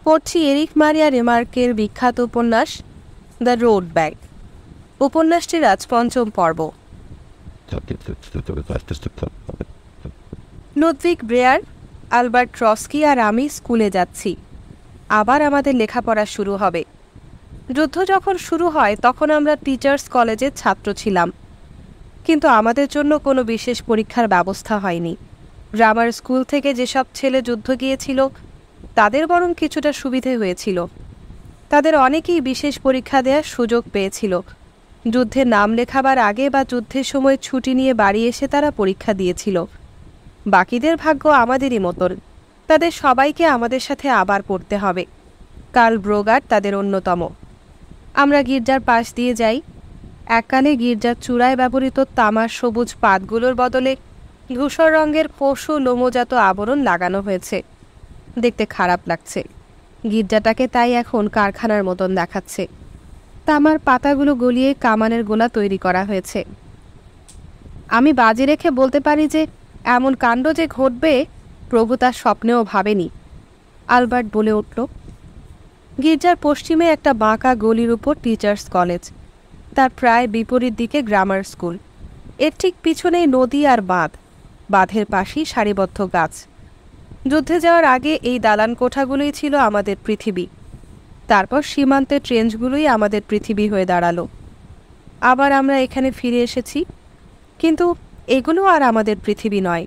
পড়ছি এরিক মারিয়া রেমার্কের বিখ্যাত উপন্যাস দ্য রোড ব্যাগ। উপন্যাসটির আজ পঞ্চম পর্ব। লুডভিগ ব্রেয়ার, আলবার্ট ট্রস্কি আর আমি স্কুলে যাচ্ছি। আবার আমাদের লেখাপড়া শুরু হবে। যুদ্ধ যখন শুরু হয় তখন আমরা টিচার্স কলেজের ছাত্র ছিলাম, কিন্তু আমাদের জন্য কোনো বিশেষ পরীক্ষার ব্যবস্থা হয়নি। গ্রামার স্কুল থেকে যেসব ছেলে যুদ্ধ গিয়েছিল তাদের বরং কিছুটা সুবিধে হয়েছিল। তাদের অনেকেই বিশেষ পরীক্ষা দেওয়ার সুযোগ পেয়েছিল। যুদ্ধে নাম লেখাবার আগে বা যুদ্ধের সময় ছুটি নিয়ে বাড়ি এসে তারা পরীক্ষা দিয়েছিল। বাকিদের ভাগ্য আমাদেরই মতন, তাদের সবাইকে আমাদের সাথে আবার পড়তে হবে। কার্ল ব্রোগার তাদের অন্যতম। আমরা গির্জার পাশ দিয়ে যাই। এককালে গির্জার চূড়ায় ব্যবহৃত তামার সবুজ পাতগুলোর বদলে ধূসর রঙের পশু লোমজাত আবরণ লাগানো হয়েছে। দেখতে খারাপ লাগছে। গির্জাটাকে তাই এখন কারখানার মতন দেখাচ্ছে। তামার পাতাগুলো গলিয়ে কামানের গোলা তৈরি করা হয়েছে। আমি বাজি রেখে বলতে পারি যে এমন কাণ্ড যে ঘটবে প্রভু তার স্বপ্নেও ভাবেনি, আলবার্ট বলে উঠল। গির্জার পশ্চিমে একটা বাঁকা গলির উপর টিচার্স কলেজ, তার প্রায় বিপরীত দিকে গ্রামার স্কুল। এর ঠিক পিছনেই নদী আর বাঁধ, বাঁধের পাশেই সারিবদ্ধ গাছ। যুদ্ধে যাওয়ার আগে এই দালান কোঠাগুলোই ছিল আমাদের পৃথিবী। তারপর সীমান্তের ট্রেঞ্চগুলোই আমাদের পৃথিবী হয়ে দাঁড়ালো। আবার আমরা এখানে ফিরে এসেছি, কিন্তু এগুলো আর আমাদের পৃথিবী নয়।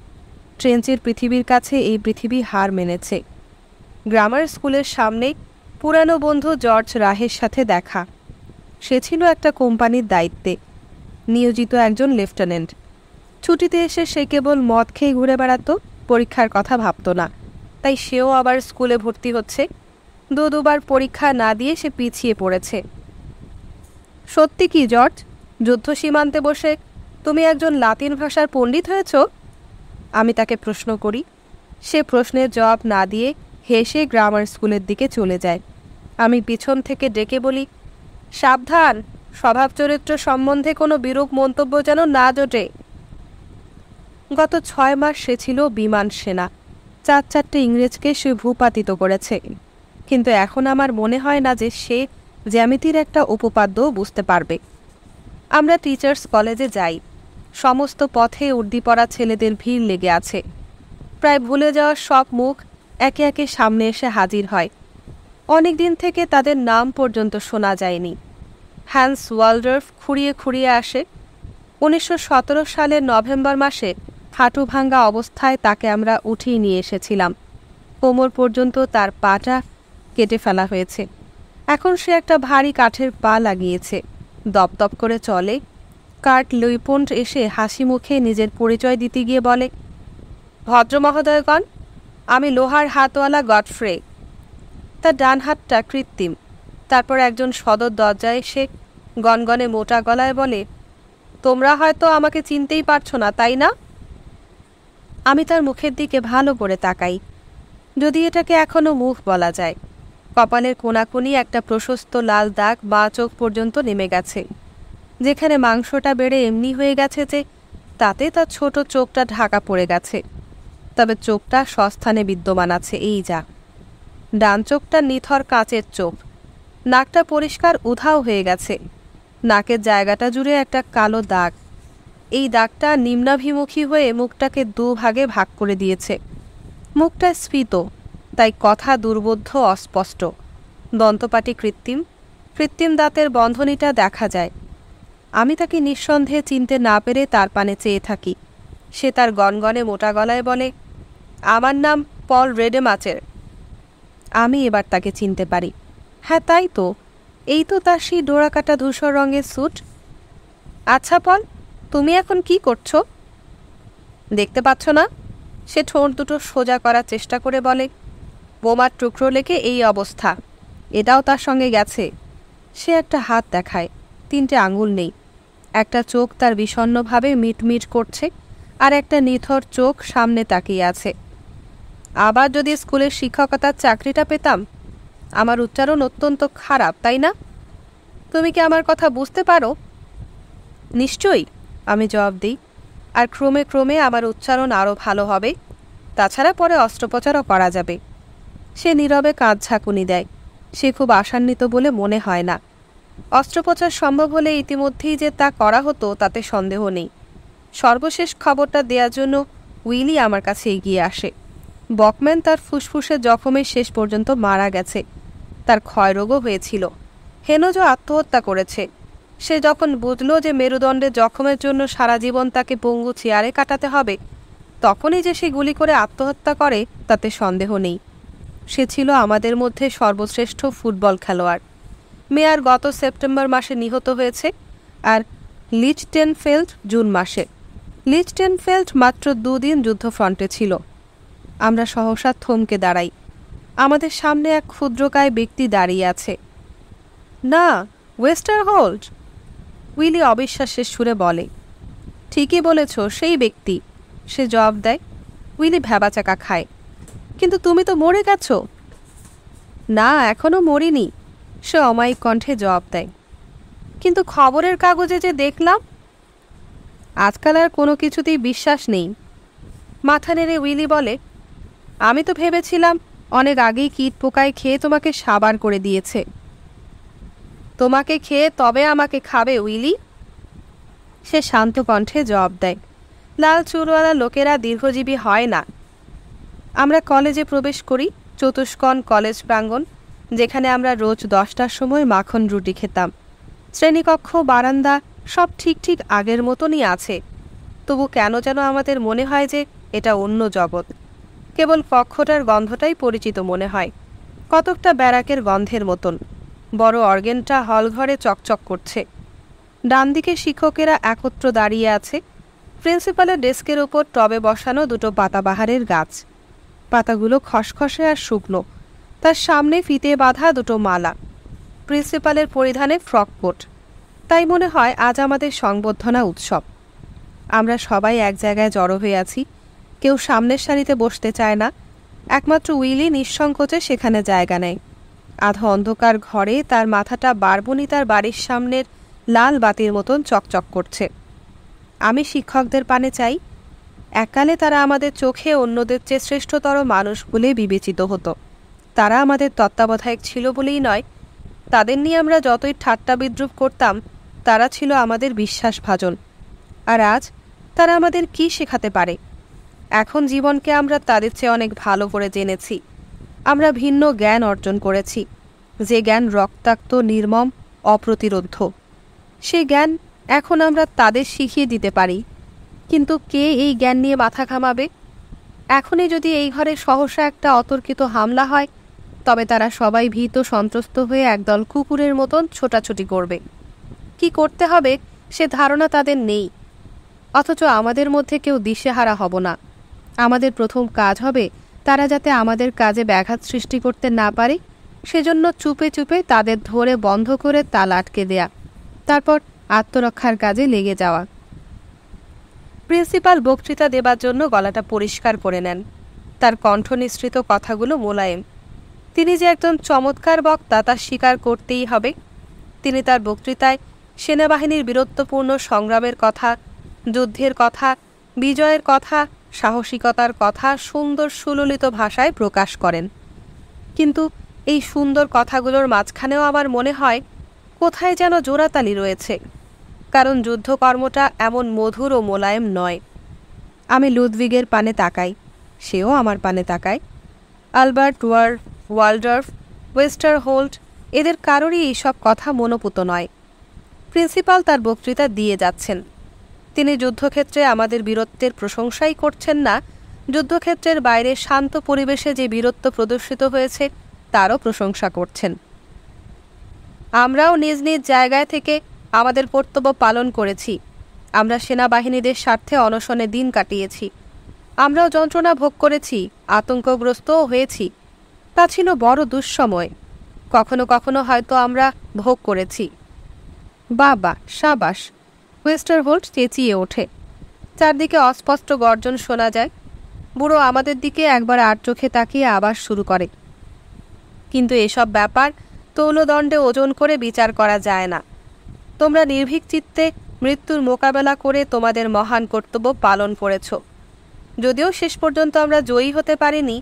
ট্রেঞ্চের পৃথিবীর কাছে এই পৃথিবী হার মেনেছে। গ্রামার স্কুলের সামনে পুরানো বন্ধু জর্জ রাহের সাথে দেখা। সে ছিল একটা কোম্পানির দায়িত্বে, নিয়োজিত একজন লেফটেন্যান্ট। ছুটিতে এসে সে কেবল মদ খেয়ে ঘুরে বেড়াতো, পরীক্ষার কথা ভাবত না। তাই সেও আবার স্কুলে ভর্তি হচ্ছে। দুবার পরীক্ষা না দিয়ে সে পিছিয়ে পড়েছে। সত্যি কি জর্জ, যুদ্ধ সীমান্তে বসে তুমি একজন লাতিন ভাষার পণ্ডিত হয়েছ? আমি তাকে প্রশ্ন করি। সে প্রশ্নের জবাব না দিয়ে হেসে গ্রামার স্কুলের দিকে চলে যায়। আমি পিছন থেকে ডেকে বলি, সাবধান, স্বভাব চরিত্র সম্বন্ধে কোনো বিরূপ মন্তব্য যেন না জোটে। গত 6 মাস সে ছিল বিমান সেনা। 4 ইংরেজকে সে ভূপাতিত করেছে। কিন্তু এখন আমার মনে হয় না যে সে জ্যামিতির একটা উপপাদ্যও বুঝতে পারবে। আমরা টিচার্স কলেজে যাই। সমস্ত পথে উর্দি পরা ছেলেদের ভিড় লেগে আছে। প্রায় ভুলে যাওয়ার সব মুখ একে একে সামনে এসে হাজির হয়। অনেক দিন থেকে তাদের নাম পর্যন্ত শোনা যায়নি। হ্যান্স ওয়ালডর্ফ খুঁড়িয়ে খুঁড়িয়ে আসে। 1917 সালের নভেম্বর মাসে হাঁটু ভাঙ্গা অবস্থায় তাকে আমরা উঠিয়ে নিয়ে এসেছিলাম। কোমর পর্যন্ত তার পাটা কেটে ফেলা হয়েছে। এখন সে একটা ভারী কাঠের পা লাগিয়েছে, দপদপ করে চলে। কার্ট লুইপন্ট এসে হাসি মুখে নিজের পরিচয় দিতে গিয়ে বলে, ভদ্র মহোদয়গণ, আমি লোহার হাতওয়ালা গডফ্রে। তার ডান হাতটা কৃত্রিম। তারপর একজন সদর দরজায় এসে গনগনে মোটা গলায় বলে, তোমরা হয়তো আমাকে চিনতেই পারছো না, তাই না? আমি তার মুখের দিকে ভালো করে তাকাই, যদি এটাকে এখনো মুখ বলা যায়। কপালের কোনাকুনি একটা প্রশস্ত লাল দাগ বাঁ চোখ পর্যন্ত নেমে গেছে, যেখানে মাংসটা বেড়ে এমনি হয়ে গেছে যে তাতে তার ছোট চোখটা ঢাকা পড়ে গেছে। তবে চোখটা স্বস্থানে বিদ্যমান আছে, এই যা। ডান চোখটা নিথর কাচের চোখ। নাকটা পরিষ্কার উধাও হয়ে গেছে। নাকের জায়গাটা জুড়ে একটা কালো দাগ। এই দাগটা নিম্নাভিমুখী হয়ে মুখটাকে 2 ভাগে ভাগ করে দিয়েছে। মুখটা স্ফীত, তাই কথা দুর্বোধ্য, অস্পষ্ট। দন্তপাটি কৃত্রিম, কৃত্রিম দাঁতের বন্ধনীটা দেখা যায়। আমি তাকে নিঃসন্দেহে চিনতে না পেরে তার পানে চেয়ে থাকি। সে তার গনগনে মোটা গলায় বলে, আমার নাম পল রেডেমাচের। আমি এবার তাকে চিনতে পারি। হ্যাঁ, তাই তো, এই তো তার সেই ডোরাকাটা ধূসর রঙের স্যুট। আচ্ছা পল, তুমি এখন কি করছো? দেখতে পাচ্ছ না? সে ঠোঁট দুটো সোজা করার চেষ্টা করে বলে, বোমার টুকরো লেগে এই অবস্থা। এটাও তার সঙ্গে গেছে। সে একটা হাত দেখায়, 3টে আঙুল নেই। একটা চোখ তার বিষণ্ণভাবে মিটমিট করছে, আর একটা নিথর চোখ সামনে তাকিয়ে আছে। আবার যদি স্কুলের শিক্ষকতার চাকরিটা পেতাম। আমার উচ্চারণ অত্যন্ত খারাপ, তাই না? তুমি কি আমার কথা বুঝতে পারো? নিশ্চয়ই, আমি জবাব দিই। আর ক্রমে ক্রমে আমার উচ্চারণ আরও ভালো হবে। তাছাড়া পরে অস্ত্রোপচারও করা যাবে। সে নীরবে কাঁধ ঝাঁকুনি দেয়। সে খুব আশান্বিত বলে মনে হয় না। অস্ত্রোপচার সম্ভব হলে ইতিমধ্যেই যে তা করা হতো তাতে সন্দেহ নেই। সর্বশেষ খবরটা দেওয়ার জন্য উইলি আমার কাছে এগিয়ে আসে। বকম্যান তার ফুসফুসে জখমে শেষ পর্যন্ত মারা গেছে। তার ক্ষয়রোগও হয়েছিল। হেনজো আত্মহত্যা করেছে। সে যখন বুঝল যে মেরুদণ্ডের জখমের জন্য সারা জীবন তাকে পঙ্গু চেয়ারে কাটাতে হবে, তখনই যে সে গুলি করে আত্মহত্যা করে তাতে সন্দেহ নেই। সে ছিল আমাদের মধ্যে সর্বশ্রেষ্ঠ ফুটবল খেলোয়াড়। মেয়ার গত সেপ্টেম্বর মাসে নিহত হয়েছে, আর লিচটেনফেল্ড জুন মাসে। লিচটেনফেল্ড মাত্র 2 দিন যুদ্ধফ্রন্টে ছিল। আমরা সহসা থমকে দাঁড়াই। আমাদের সামনে এক ক্ষুদ্রকায় ব্যক্তি দাঁড়িয়ে আছে। না, ওয়েস্টারহোল্ড, উইলি অবিশ্বাসের সুরে বলে। ঠিকই বলেছ, সেই ব্যক্তি, সে জবাব দেয়। উইলি ভ্যাবাচাকা খায়। কিন্তু তুমি তো মরে গেছ। না, এখনো মরিনি, সে অমায়িক কণ্ঠে জবাব দেয়। কিন্তু খবরের কাগজে যে দেখলাম। আজকাল আর কোনো কিছুতেই বিশ্বাস নেই। মাথা নেড়ে উইলি বলে, আমি তো ভেবেছিলাম অনেক আগেই কীট পোকায় খেয়ে তোমাকে সাবার করে দিয়েছে। তোমাকে খেয়ে তবে আমাকে খাবে উইলি, সে শান্ত কণ্ঠে জবাব দেয়। লাল চুলওয়ালা লোকেরা দীর্ঘজীবী হয় না। আমরা কলেজে প্রবেশ করি, চতুষ্কোণ কলেজ প্রাঙ্গণ, যেখানে আমরা রোজ 10টার সময় মাখন রুটি খেতাম। শ্রেণীকক্ষ, বারান্দা সব ঠিক আগের মতনই আছে। তবু কেন যেন আমাদের মনে হয় যে এটা অন্য জগৎ। কেবল কক্ষটার গন্ধটাই পরিচিত মনে হয়, কতকটা ব্যারাকের গন্ধের মতন। বড় অর্গেনটা হলঘরে চকচক করছে। ডান দিকে শিক্ষকেরা একত্র দাঁড়িয়ে আছে। প্রিন্সিপালের ডেস্কের ওপর টবে বসানো 2টো পাতাবাহারের গাছ। পাতাগুলো খসখসে আর শুকনো। তার সামনে ফিতে বাঁধা 2টো মালা। প্রিন্সিপালের পরিধানে ফ্রক কোট। তাই মনে হয় আজ আমাদের সংবর্ধনা উৎসব। আমরা সবাই এক জায়গায় জড়ো হয়ে আছি। কেউ সামনের সারিতে বসতে চায় না। একমাত্র উইলি নিঃসংকোচে সেখানে জায়গা নেয়। আধা অন্ধকার ঘরে তার মাথাটা বারবনিতার বাড়ির সামনের লাল বাতির মতন চকচক করছে। আমি শিক্ষকদের পানে চাই। এককালে তারা আমাদের চোখে অন্যদের চেয়ে শ্রেষ্ঠতর মানুষ বলে বিবেচিত হতো। তারা আমাদের তত্ত্বাবধায়ক ছিল বলেই নয়, তাদের নিয়ে আমরা যতই ঠাট্টা বিদ্রুপ করতাম, তারা ছিল আমাদের বিশ্বাসভাজন। আর আজ তারা আমাদের কি শেখাতে পারে? এখন জীবনকে আমরা তাদের চেয়ে অনেক ভালো করে জেনেছি। আমরা ভিন্ন জ্ঞান অর্জন করেছি, যে জ্ঞান রক্তাক্ত, নির্মম, অপ্রতিরোধ্য। সেই জ্ঞান এখন আমরা তাদের শিখিয়ে দিতে পারি। কিন্তু কে এই জ্ঞান নিয়ে মাথা ঘামাবে? এখনই যদি এই ঘরে সহসা একটা অতর্কিত হামলা হয়, তবে তারা সবাই ভীত সন্ত্রস্ত হয়ে একদল কুকুরের মতন ছোটাছুটি করবে। কি করতে হবে সে ধারণা তাদের নেই। অথচ আমাদের মধ্যে কেউ দিশেহারা হব না। আমাদের প্রথম কাজ হবে তারা যাতে আমাদের কাজে ব্যাঘাত সৃষ্টি করতে না পারে, সেজন্য চুপে চুপে তাদের ধরে বন্ধ করে তালা আটকে দেয়া, তারপর আত্মরক্ষার কাজে লেগে যাওয়া। প্রিন্সিপাল বক্তৃতা দেবার জন্য গলাটা পরিষ্কার করে নেন। তার কণ্ঠ নিঃসৃত কথাগুলো মোলায়েম। তিনি যে একজন চমৎকার বক্তা তা স্বীকার করতেই হবে। তিনি তার বক্তৃতায় সেনাবাহিনীর বীরত্বপূর্ণ সংগ্রামের কথা, যুদ্ধের কথা, বিজয়ের কথা, সাহসিকতার কথা সুন্দর সুললিত ভাষায় প্রকাশ করেন। কিন্তু এই সুন্দর কথাগুলোর মাঝখানেও আমার মনে হয় কোথায় যেন জোড়াতালি রয়েছে, কারণ যুদ্ধকর্মটা এমন মধুর ও মোলায়েম নয়। আমি লুদভিগের পানে তাকাই, সেও আমার পানে তাকায়। আলবার্ট ওয়ালডর্ফ, ওয়েস্টারহোল্ড, এদের কারোরই এইসব কথা মনোপুত নয়। প্রিন্সিপাল তার বক্তৃতা দিয়ে যাচ্ছেন। তিনি যুদ্ধক্ষেত্রে আমাদের বীরত্বের প্রশংসাই করছেন না, যুদ্ধক্ষেত্রের বাইরে শান্ত পরিবেশে যে বীরত্ব প্রদর্শিত হয়েছে তারও প্রশংসা করছেন। আমরাও নিজ নিজ জায়গায় থেকে আমাদের কর্তব্য পালন করেছি। আমরা সেনাবাহিনীদের স্বার্থে অনশনে দিন কাটিয়েছি। আমরাও যন্ত্রণা ভোগ করেছি, আতঙ্কগ্রস্তও হয়েছি। তা ছিল বড় দুঃসময়। কখনো কখনো হয়তো আমরা ভোগ করেছি। বাবা, সাবাস, ওয়েস্টারহোল্ড চেঁচিয়ে ওঠে। চারদিকে অস্পষ্ট গর্জন শোনা যায়। বুড়ো আমাদের দিকে একবার আর চোখে তাকিয়ে আবার শুরু করে। কিন্তু এসব ব্যাপার তৌলদণ্ডে ওজন করে বিচার করা যায় না। তোমরা নির্ভীক চিত্তে মৃত্যুর মোকাবেলা করে তোমাদের মহান কর্তব্য পালন করেছ। যদিও শেষ পর্যন্ত আমরা জয়ী হতে পারিনি,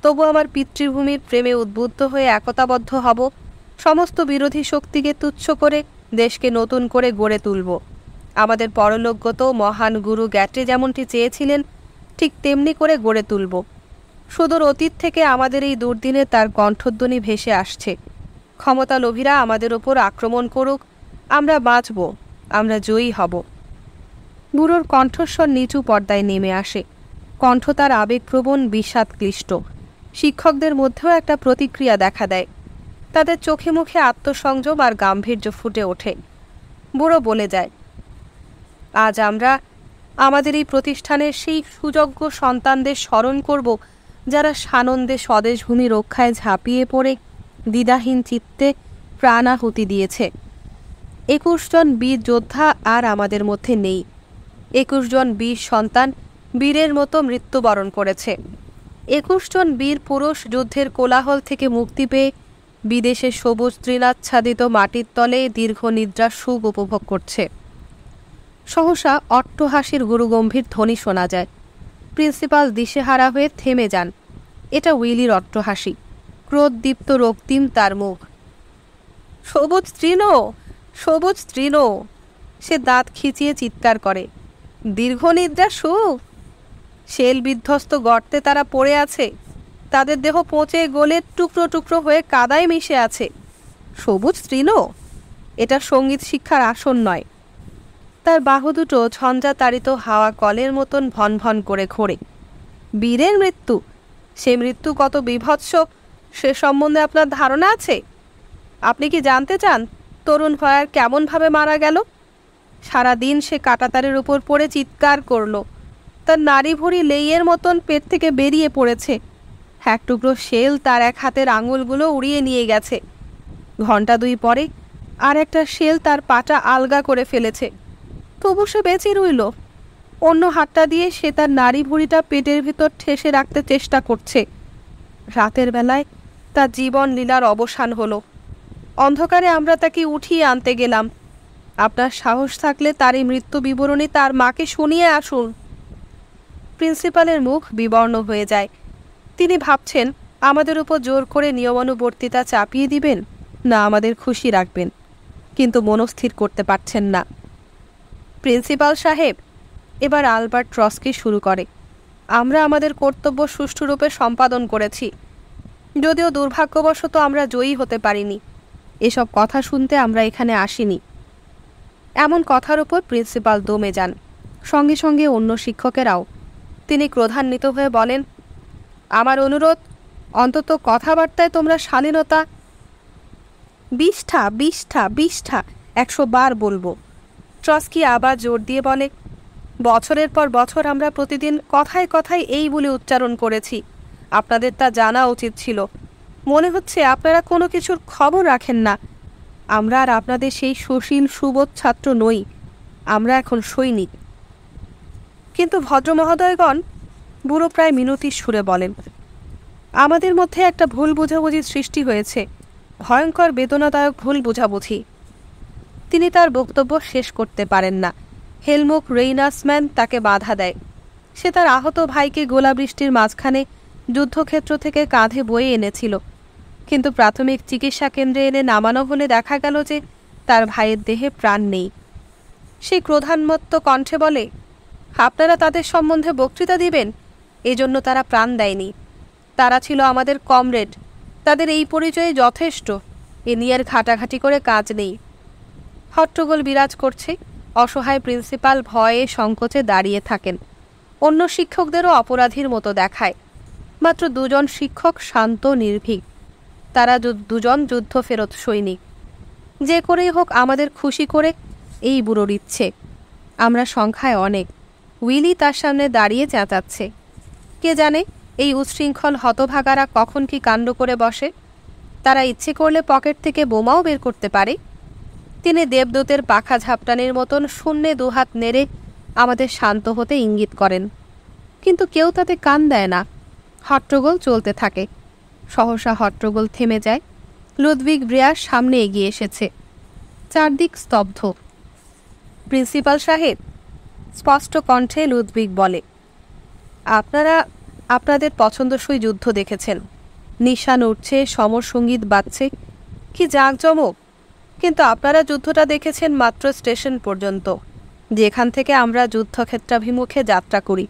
তবু আমার পিতৃভূমির প্রেমে উদ্বুদ্ধ হয়ে একতাবদ্ধ হব, সমস্ত বিরোধী শক্তিকে তুচ্ছ করে দেশকে নতুন করে গড়ে তুলব। আমাদের পরলোকগত মহান গুরু গ্যাট্রি যেমনটি চেয়েছিলেন, ঠিক তেমনি করে গড়ে তুলব। সুদূর অতীত থেকে আমাদের এই দুর্দিনে তার কণ্ঠধ্বনি ভেসে আসছে। ক্ষমতালোভীরা আমাদের ওপর আক্রমণ করুক, আমরা বাঁচব, আমরা জয়ী হব। বুড়োর কণ্ঠস্বর নিচু পর্দায় নেমে আসে। কণ্ঠ তার আবেগপ্রবণ, বিষাদ ক্লিষ্ট। শিক্ষকদের মধ্যেও একটা প্রতিক্রিয়া দেখা দেয়। তাদের চোখে মুখে আত্মসংযম আর গাম্ভীর্য ফুটে ওঠে। বুড়ো বলে যায়, আজ আমরা আমাদের এই প্রতিষ্ঠানের সেই সুযোগ্য সন্তানদের স্মরণ করব, যারা সানন্দে স্বদেশভূমি রক্ষায় ঝাঁপিয়ে পড়ে দ্বিধাহীন চিত্তে প্রাণাহুতি দিয়েছে। 21 জন বীর যোদ্ধা আর আমাদের মধ্যে নেই। 21 জন বীর সন্তান বীরের মতো মৃত্যুবরণ করেছে। 21 জন বীর পুরুষ যুদ্ধের কোলাহল থেকে মুক্তি পেয়ে বিদেশে সবুজ তৃণাচ্ছাদিত মাটির তলে দীর্ঘ নিদ্রার সুখ উপভোগ করছে। সহসা অট্টহাসির গুরুগম্ভীর ধ্বনি শোনা যায়। প্রিন্সিপাল দিশেহারা হয়ে থেমে যান। এটা উইলির অট্টহাসি। ক্রোধদীপ্ত রক্তিম তার মুখ। সবুজ তৃণ, সবুজ তৃণ! সে দাঁত খিচিয়ে চিৎকার করে। দীর্ঘ নিদ্রা সুখ! শেল বিধ্বস্ত গর্তে তারা পড়ে আছে। তাদের দেহ পচে গলে টুকরো টুকরো হয়ে কাদায় মিশে আছে। সবুজ তৃণ! এটা সঙ্গীত শিক্ষার আসন নয়। তার বাহু দুটো ঝঞ্ঝাতাড়িত হাওয়া কলের মতন ভন ভন করে ঘোরে। বীরের মৃত্যু, সে মৃত্যু কত বীভৎস সে সম্বন্ধে আপনার ধারণা আছে? আপনি কি জানতে চান তরুণ ভয়ার কেমনভাবে মারা গেল? সারাদিন সে কাঁটাতারের উপর পড়ে চিৎকার করল। তার নাড়ি ভুঁড়ি লেইয়ের মতন পেট থেকে বেরিয়ে পড়েছে। এক টুকরো শেল তার এক হাতের আঙুলগুলো উড়িয়ে নিয়ে গেছে। ঘণ্টা 2 পরে আর একটা শেল তার পাটা আলগা করে ফেলেছে। তবু সে বেঁচে রইল। অন্য হাতটা দিয়ে সে তার নাড়ি ভুঁড়িটা পেটের ভিতর ঠেসে রাখতে চেষ্টা করছে। রাতের বেলায় তার জীবন লীলার অবসান হলো। অন্ধকারে আমরা তাকে উঠিয়ে আনতে গেলাম। আপনার সাহস থাকলে তার এই মৃত্যু বিবরণী তার মাকে শুনিয়ে আসুন। প্রিন্সিপালের মুখ বিবর্ণ হয়ে যায়। তিনি ভাবছেন আমাদের উপর জোর করে নিয়মানুবর্তিতা চাপিয়ে দিবেন, না আমাদের খুশি রাখবেন, কিন্তু মনস্থির করতে পারছেন না। প্রিন্সিপাল সাহেব, এবার আলবার্ট ট্রস্কি শুরু করে, আমরা আমাদের কর্তব্য সুষ্ঠুরূপে সম্পাদন করেছি। যদিও দুর্ভাগ্যবশত আমরা জয়ী হতে পারিনি। এসব কথা শুনতে আমরা এখানে আসিনি। এমন কথার উপর প্রিন্সিপাল দমে যান, সঙ্গে সঙ্গে অন্য শিক্ষকেরাও। তিনি ক্রোধান্বিত হয়ে বলেন, আমার অনুরোধ, অন্তত কথাবার্তায় তোমরা শালীনতা। 20টা 100 বার বলবো। ট্রস্কি আবার জোর দিয়ে বলে, বছরের পর বছর আমরা প্রতিদিন কথায় কথায় এই বলে উচ্চারণ করেছি। আপনাদের তা জানা উচিত ছিল। মনে হচ্ছে আপনারা কোনো কিছুর খবর রাখেন না। আমরা আর আপনাদের সেই সুশীল সুবোধ ছাত্র নই। আমরা এখন সৈনিক। কিন্তু ভদ্রমহোদয়গণ, বুড়ো প্রায় মিনতির সুরে বলেন, আমাদের মধ্যে একটা ভুল বোঝাবুঝির সৃষ্টি হয়েছে, ভয়ঙ্কর বেদনাদায়ক ভুল বোঝাবুঝি। তিনি তার বক্তব্য শেষ করতে পারেন না। হেলমুখ রেইনাসম্যান তাকে বাধা দেয়। সে তার আহত ভাইকে গোলাবৃষ্টির মাঝখানে যুদ্ধক্ষেত্র থেকে কাঁধে বয়ে এনেছিল, কিন্তু প্রাথমিক চিকিৎসা কেন্দ্রে এনে নামানো হলে দেখা গেল যে তার ভাইয়ের দেহে প্রাণ নেই। সে ক্রোধান্মত্ত কণ্ঠে বলে, আপনারা তাদের সম্বন্ধে বক্তৃতা দিবেন? এজন্য তারা প্রাণ দেয়নি। তারা ছিল আমাদের কমরেড। তাদের এই পরিচয়ে যথেষ্ট। এ নিয়ে আর ঘাটাঘাটি করে কাজ নেই। হট্টগোল বিরাজ করছে। অসহায় প্রিন্সিপাল ভয়ে সংকোচে দাঁড়িয়ে থাকেন। অন্য শিক্ষকদেরও অপরাধীর মতো দেখায়। মাত্র 2 জন শিক্ষক শান্ত নির্ভীক। তারা 2 জন যুদ্ধফেরত সৈনিক। যে করেই হোক আমাদের খুশি করে, এই বুড়োর ইচ্ছে। আমরা সংখ্যায় অনেক। উইলি তার সামনে দাঁড়িয়ে চেঁচাচ্ছে। কে জানে এই উচ্ছৃঙ্খল হতভাগারা কখন কি কাণ্ড করে বসে। তারা ইচ্ছে করলে পকেট থেকে বোমাও বের করতে পারে। তিনি দেবদূতের পাখা ঝাপটানির মতন শূন্যে 2 হাত নেড়ে আমাদের শান্ত হতে ইঙ্গিত করেন, কিন্তু কেউ তাতে কান দেয় না। হট্টগোল চলতে থাকে। সহসা হট্টগোল থেমে যায়। লুদভিগ ব্রেয়ার সামনে এগিয়ে এসেছে। চারদিক স্তব্ধ। প্রিন্সিপাল সাহেব, স্পষ্ট কণ্ঠে লুদভিগ বলে, আপনাদের পছন্দসই যুদ্ধ দেখেছেন, নিশান উঠছে, সমর সঙ্গীত বাজছে, কি জাঁকজমক। কিন্তু আপনারা যুদ্ধটা দেখেছেন মাত্র স্টেশন পর্যন্ত, যেখান থেকে আমরা যুদ্ধক্ষেত্রাভিমুখে যাত্রা করি।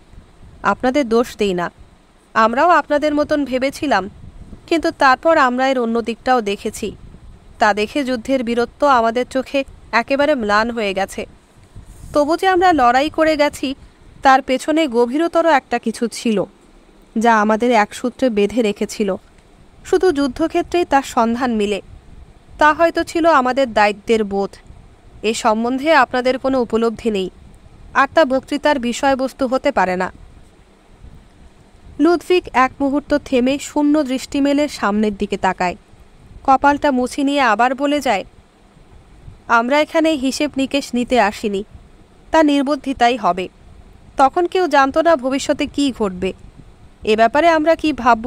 আপনাদের দোষ দেই না, আমরাও আপনাদের মতন ভেবেছিলাম, কিন্তু তারপর আমরা এর অন্য দিকটাও দেখেছি। তা দেখে যুদ্ধের বীরত্ব আমাদের চোখে একেবারে ম্লান হয়ে গেছে। তবু যে আমরা লড়াই করে গেছি, তার পেছনে গভীরতর একটা কিছু ছিল, যা আমাদের এক সূত্রে বেঁধে রেখেছিল। শুধু যুদ্ধক্ষেত্রেই তার সন্ধান মিলে। তা হয়তো ছিল আমাদের দায়িত্বের বোধ। এ সম্বন্ধে আপনাদের কোনো উপলব্ধি নেই, আর তা বক্তৃতার বিষয়বস্তু হতে পারে না। লুদভিগ এক মুহূর্ত থেমে শূন্য দৃষ্টি মেলে সামনের দিকে তাকায়, কপালটা মুছে নিয়ে আবার বলে যায়, আমরা এখানে হিসেব নিকেশ নিতে আসিনি। তা নির্বুদ্ধিতাই হবে। তখন কেউ জানত না ভবিষ্যতে কী ঘটবে। এ ব্যাপারে আমরা কি ভাবব,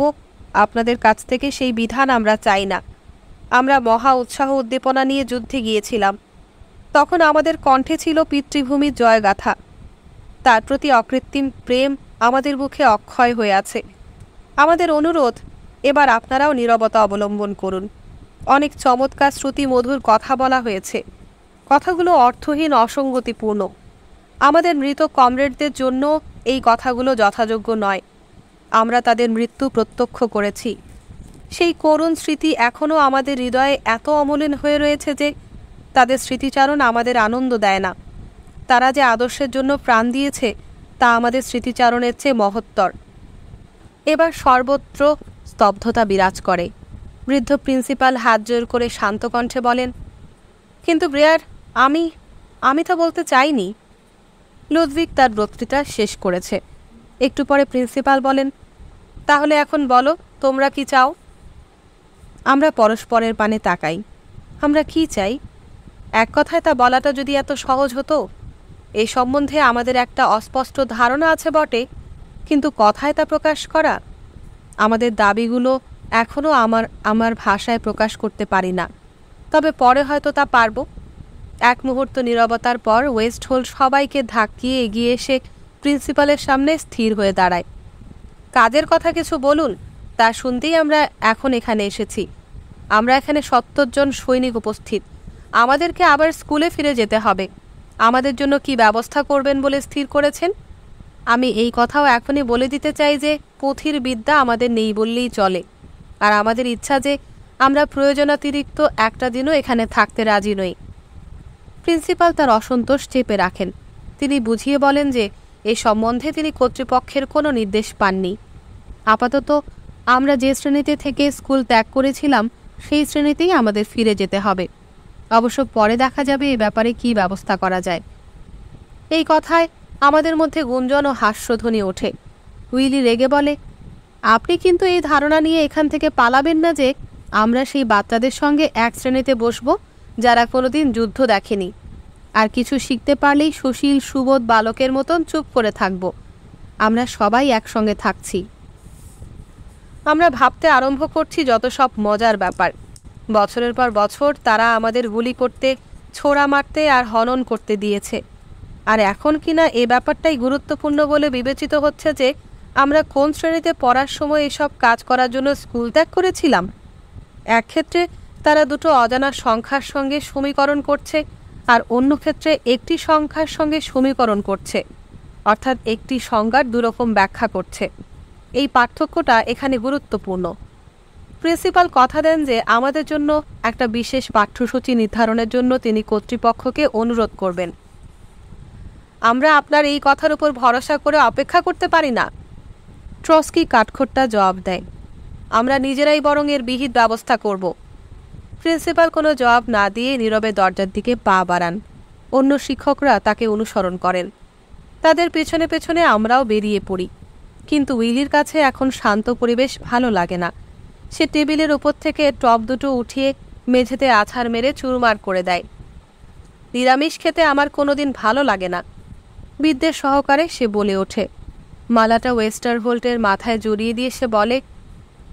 আপনাদের কাছ থেকে সেই বিধান আমরা চাই না। আমরা মহা উৎসাহ উদ্দীপনা নিয়ে যুদ্ধে গিয়েছিলাম। তখন আমাদের কণ্ঠে ছিল পিতৃভূমির জয়গাথা। তার প্রতি অকৃত্রিম প্রেম আমাদের মুখে অক্ষয় হয়ে আছে। আমাদের অনুরোধ, এবার আপনারাও নীরবতা অবলম্বন করুন। অনেক চমৎকার শ্রুতি মধুর কথা বলা হয়েছে। কথাগুলো অর্থহীন, অসঙ্গতিপূর্ণ। আমাদের মৃত কমরেডদের জন্য এই কথাগুলো যথাযোগ্য নয়। আমরা তাদের মৃত্যু প্রত্যক্ষ করেছি। সেই করুণ স্মৃতি এখনও আমাদের হৃদয়ে এত অমলিন হয়ে রয়েছে যে তাদের স্মৃতিচারণ আমাদের আনন্দ দেয় না। তারা যে আদর্শের জন্য প্রাণ দিয়েছে, তা আমাদের স্মৃতিচারণের চেয়ে মহত্তর। এবার সর্বত্র স্তব্ধতা বিরাজ করে। বৃদ্ধ প্রিন্সিপাল হাত জোর করে শান্ত কণ্ঠে বলেন, কিন্তু ব্রেয়ার, আমি তো বলতে চাইনি। লুদভিগ তার বক্তৃতা শেষ করেছে। একটু পরে প্রিন্সিপাল বলেন, তাহলে এখন বলো, তোমরা কি চাও? আমরা পরস্পরের পানে তাকাই। আমরা কি চাই? এক কথায় তা বলাটা যদি এত সহজ হতো। এই সম্বন্ধে আমাদের একটা অস্পষ্ট ধারণা আছে বটে, কিন্তু কথায় তা প্রকাশ করা। আমাদের দাবিগুলো এখনও আমার ভাষায় প্রকাশ করতে পারি না, তবে পরে হয়তো তা পারব। এক মুহূর্ত নীরবতার পর ওয়েস্টহোল সবাইকে ধাক্কিয়ে এগিয়ে এসে প্রিন্সিপালের সামনে স্থির হয়ে দাঁড়ায়। কাজের কথা কিছু বলুন, তা শুনতেই আমরা এখন এখানে এসেছি। আমরা এখানে ৭০ জন সৈনিক উপস্থিত। আমাদেরকে আবার স্কুলে ফিরে যেতে হবে। আমাদের জন্য কি ব্যবস্থা করবেন বলে স্থির করেছেন? আমি এই কথাও এখনই বলে দিতে চাই যে পুঁথির বিদ্যা আমাদের নেই বললেই চলে। আর আমাদের ইচ্ছা যে আমরা প্রয়োজনাতিরিক্ত একটা দিনও এখানে থাকতে রাজি নই। প্রিন্সিপাল তার অসন্তোষ চেপে রাখেন। তিনি বুঝিয়ে বলেন যে এ সম্বন্ধে তিনি কর্তৃপক্ষের কোনো নির্দেশ পাননি। আপাতত আমরা যে শ্রেণীতে থেকে স্কুল ত্যাগ করেছিলাম, সেই শ্রেণীতেই আমাদের ফিরে যেতে হবে। অবশ্য পরে দেখা যাবে এ ব্যাপারে কী ব্যবস্থা করা যায়। এই কথায় আমাদের মধ্যে গুঞ্জন ও হাস্যধ্বনি ওঠে। উইলি রেগে বলে, আপনি কিন্তু এই ধারণা নিয়ে এখান থেকে পালাবেন না যে আমরা সেই বাচ্চাদের সঙ্গে এক শ্রেণীতে বসব যারা কোনোদিন যুদ্ধ দেখেনি, আর কিছু শিখতে পারলেই সুশীল সুবোধ বালকের মতন চুপ করে থাকব। আমরা সবাই একসঙ্গে থাকছি। আমরা ভাবতে আরম্ভ করছি যত সব মজার ব্যাপার। বছরের পর বছর তারা আমাদের গুলি করতে, ছোড়া মারতে আর হনন করতে দিয়েছে। আর এখন কিনা এ ব্যাপারটাই গুরুত্বপূর্ণ বলে বিবেচিত হচ্ছে যে আমরা কোন শ্রেণীতে পড়ার সময় এসব কাজ করার জন্য স্কুল ত্যাগ করেছিলাম। এক ক্ষেত্রে তারা দুটো অজানা সংখ্যার সঙ্গে সমীকরণ করছে, আর অন্য ক্ষেত্রে একটি সংখ্যার সঙ্গে সমীকরণ করছে, অর্থাৎ একটি সংজ্ঞার দুরকম ব্যাখ্যা করছে। এই পার্থক্যটা এখানে গুরুত্বপূর্ণ। প্রিন্সিপাল কথা দেন যে আমাদের জন্য একটা বিশেষ পাঠ্যসূচি নির্ধারণের জন্য তিনি কর্তৃপক্ষকে অনুরোধ করবেন। আমরা আপনার এই কথার উপর ভরসা করে অপেক্ষা করতে পারি না। ট্রস্কি কাঠখোট্টা জবাব দেয়, আমরা নিজেরাই বরং এর বিহিত ব্যবস্থা করব। প্রিন্সিপাল কোনো জবাব না দিয়ে নীরবে দরজার দিকে পা বাড়ান। অন্য শিক্ষকরা তাকে অনুসরণ করেন। তাদের পেছনে পেছনে আমরাও বেরিয়ে পড়ি। কিন্তু উইলির কাছে এখন শান্ত পরিবেশ ভালো লাগে না। সে টেবিলের উপর থেকে টপ দুটো উঠিয়ে মেঝেতে আছাড় মেরে চুরমার করে দেয়। নিরামিষ খেতে আমার কোনোদিন ভালো লাগে না, বিদ্বেষ সহকারে সে বলে ওঠে। মালাটা ওয়েস্টারভোল্টের মাথায় জড়িয়ে দিয়ে সে বলে,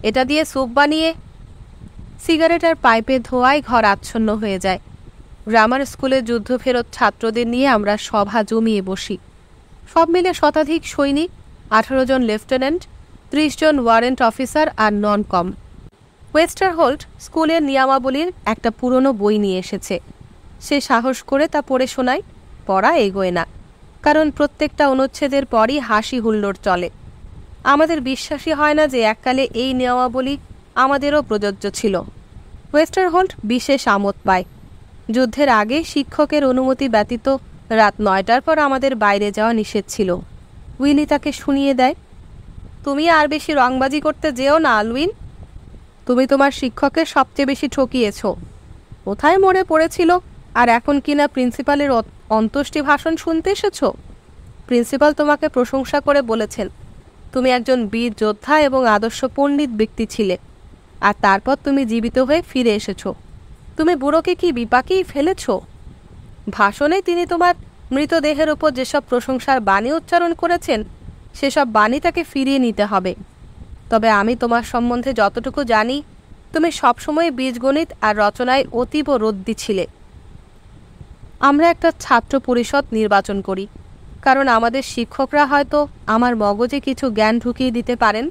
এটা দিয়ে স্যুপ বানিয়ে। সিগারেট আর পাইপের ধোঁয়ায় ঘর আচ্ছন্ন হয়ে যায়। গ্রামার স্কুলে যুদ্ধফেরত ছাত্রদের নিয়ে আমরা সভা জমিয়ে বসি। সব মিলে শতাধিক সৈনিক, 18 জন লেফটেন্যান্ট, 30 জন ওয়ারেন্ট অফিসার আর নন কম। ওয়েস্টারহোল্ড স্কুলের নিয়মাবলীর একটা পুরনো বই নিয়ে এসেছে। সে সাহস করে তা পড়ে শোনায়। পড়া এগোয় না, কারণ প্রত্যেকটা অনুচ্ছেদের পরই হাসি হুল্লোড় চলে। আমাদের বিশ্বাসই হয় না যে এককালে এই নিয়মাবলী আমাদেরও প্রযোজ্য ছিল। ওয়েস্টারহোল্ড বিশেষ আমোদ পায়। যুদ্ধের আগে শিক্ষকের অনুমতি ব্যতীত রাত 9টার পর আমাদের বাইরে যাওয়া নিষেধ ছিল। উইলি তাকে শুনিয়ে দেয়, তুমি আর বেশি রংবাজি করতে যেও না আলউইন। তুমি তোমার শিক্ষকের সবচেয়ে বেশি ঠকিয়েছ। কোথায় মরে পড়েছিল, আর এখন কিনা প্রিন্সিপালের অন্ত্যেষ্টি ভাষণ শুনতে এসেছ। প্রিন্সিপাল তোমাকে প্রশংসা করে বলেছেন তুমি একজন বীর যোদ্ধা এবং আদর্শ পণ্ডিত ব্যক্তি ছিলে, আর তারপর তুমি জীবিত হয়ে ফিরে এসেছ। তুমি বুড়োকে কি বিপাকেই ফেলেছ? ভাষণে তিনি তোমার মৃতদেহের ওপর যেসব প্রশংসার বাণী উচ্চারণ করেছেন, সেসব বাণী তাকে ফিরিয়ে নিতে হবে। তবে আমি তোমার সম্বন্ধে যতটুকু জানি, তুমি সবসময় বীজগণিত আর রচনায় অতীব রদ্দি ছিলে। আমরা একটা ছাত্র পরিষদ নির্বাচন করি, কারণ আমাদের শিক্ষকরা হয়তো আমার মগজে কিছু জ্ঞান ঢুকিয়ে দিতে পারেন,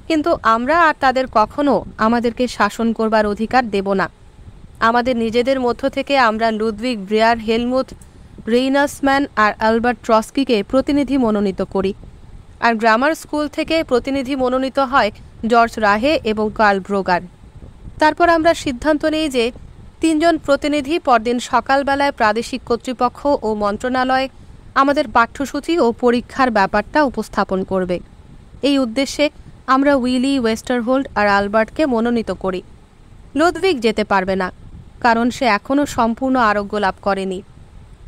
কিন্তু আমরা আর তাদের কখনো আমাদেরকে শাসন করবার অধিকার দেব না। আমাদের নিজেদের মধ্য থেকে আমরা লুডভিগ ব্রেয়ার, হেলমুথ রেইনাসম্যান আর অ্যালবার্ট ট্রস্কিকে প্রতিনিধি মনোনীত করি, আর গ্রামার স্কুল থেকে প্রতিনিধি মনোনীত হয় জর্জ রাহে এবং কার্ল ব্রোগার। তারপর আমরা সিদ্ধান্ত নিই যে 3 জন প্রতিনিধি পরদিন সকালবেলায় প্রাদেশিক কর্তৃপক্ষ ও মন্ত্রণালয়ে আমাদের পাঠ্যসূচি ও পরীক্ষার ব্যাপারটা উপস্থাপন করবে। এই উদ্দেশ্যে আমরা উইলি, ওয়েস্টারহোল্ড আর আলবার্টকে মনোনীত করি। লুডভিগ যেতে পারবে না, কারণ সে এখনও সম্পূর্ণ আরোগ্য লাভ করেনি।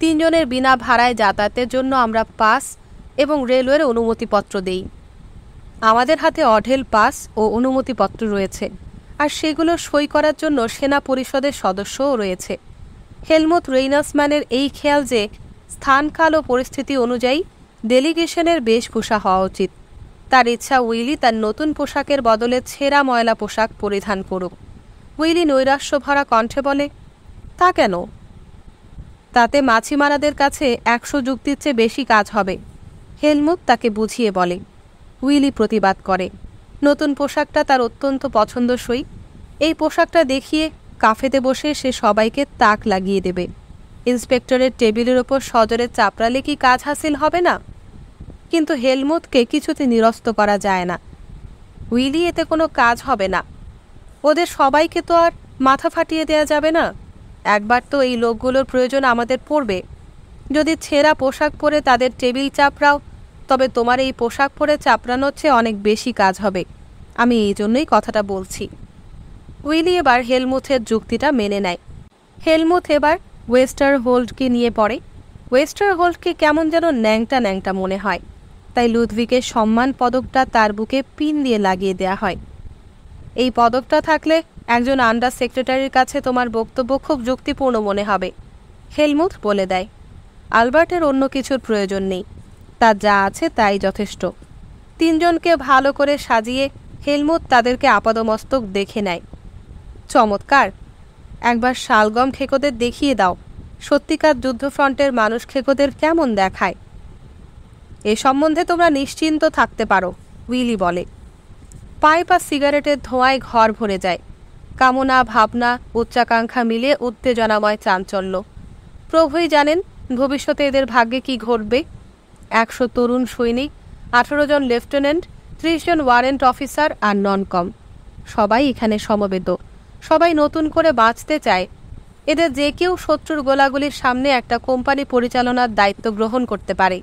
3 জনের বিনা ভাড়ায় যাতায়াতের জন্য আমরা পাস এবং রেলওয়ের অনুমতিপত্র দেই। আমাদের হাতে অঢেল পাস ও অনুমতিপত্র রয়েছে, আর সেগুলো সই করার জন্য সেনা পরিষদের সদস্যও রয়েছে। হেলমুথ রেইনাসম্যানের এই খেয়াল যে স্থানকাল ও পরিস্থিতি অনুযায়ী ডেলিগেশনের বেশভূষা হওয়া উচিত। তার ইচ্ছা উইলি তার নতুন পোশাকের বদলে ছেঁড়া ময়লা পোশাক পরিধান করুক। উইলি নৈরাশ্যভরা কণ্ঠে বলে, তা কেন? তাতে মাছিমারাদের কাছে 100 যুক্তির চেয়ে বেশি কাজ হবে। হেলমুথ তাকে বুঝিয়ে বলে। উইলি প্রতিবাদ করে, নতুন পোশাকটা তার অত্যন্ত পছন্দসই। এই পোশাকটা দেখিয়ে কাফেতে বসে সে সবাইকে তাক লাগিয়ে দেবে। ইন্সপেক্টরের টেবিলের ওপর সজোরে চাপড়ালে কি কাজ হাসিল হবে না? কিন্তু হেলমুথকে কিছুতে নিরস্ত করা যায় না। উইলি, এতে কোনো কাজ হবে না। ওদের সবাইকে তো আর মাথা ফাটিয়ে দেয়া যাবে না। একবার তো এই লোকগুলোর প্রয়োজন আমাদের পড়বে। যদি ছেঁড়া পোশাক পরে তাদের টেবিল চাপড়াও, তবে তোমার এই পোশাক পরে চাপড়ানোর চেয়ে অনেক বেশি কাজ হবে। আমি এই জন্যই কথাটা বলছি। উইলি এবার হেলমুথের যুক্তিটা মেনে নেয়। হেলমুথ এবার ওয়েস্টারহোল্ডকে নিয়ে পড়ে। ওয়েস্টারহোল্ডকে কেমন যেন ন্যাংটা ন্যাংটা মনে হয়, তাই লুডভিগের সম্মান পদকটা তার বুকে পিন দিয়ে লাগিয়ে দেয়া হয়। এই পদকটা থাকলে একজন আন্ডার সেক্রেটারির কাছে তোমার বক্তব্য খুব যুক্তিপূর্ণ মনে হবে, হেলমুথ বলে দেয়। আলবার্টের অন্য কিছুর প্রয়োজন নেই, তার যা আছে তাই যথেষ্ট। 3 জনকে ভালো করে সাজিয়ে হেলমুথ তাদেরকে আপাদমস্তক দেখে নেয়। চমৎকার, একবার শালগম খেকোদের দেখিয়ে দাও সত্যিকার যুদ্ধফ্রন্টের মানুষ খেকোদের কেমন দেখায়। এ সম্বন্ধে তোমরা নিশ্চিন্ত থাকতে পারো, উইলি বলে। পাইপ আর সিগারেটের ধোঁয়ায় ঘর ভরে যায়। কামনা, ভাবনা, উচ্চাকাঙ্ক্ষা মিলে উত্তেজনাময় চাঞ্চল্য। প্রভুই জানেন ভবিষ্যতে এদের ভাগ্যে কি ঘটবে। 100 তরুণ সৈনিক, 18 জন লেফটেন্যান্ট, 30 জন ওয়ারেন্ট অফিসার আর নন কম, সবাই এখানে সমবেত। সবাই নতুন করে বাঁচতে চায়। এদের যে কেউ শত্রুর গোলাগুলির সামনে একটা কোম্পানি পরিচালনার দায়িত্ব গ্রহণ করতে পারে।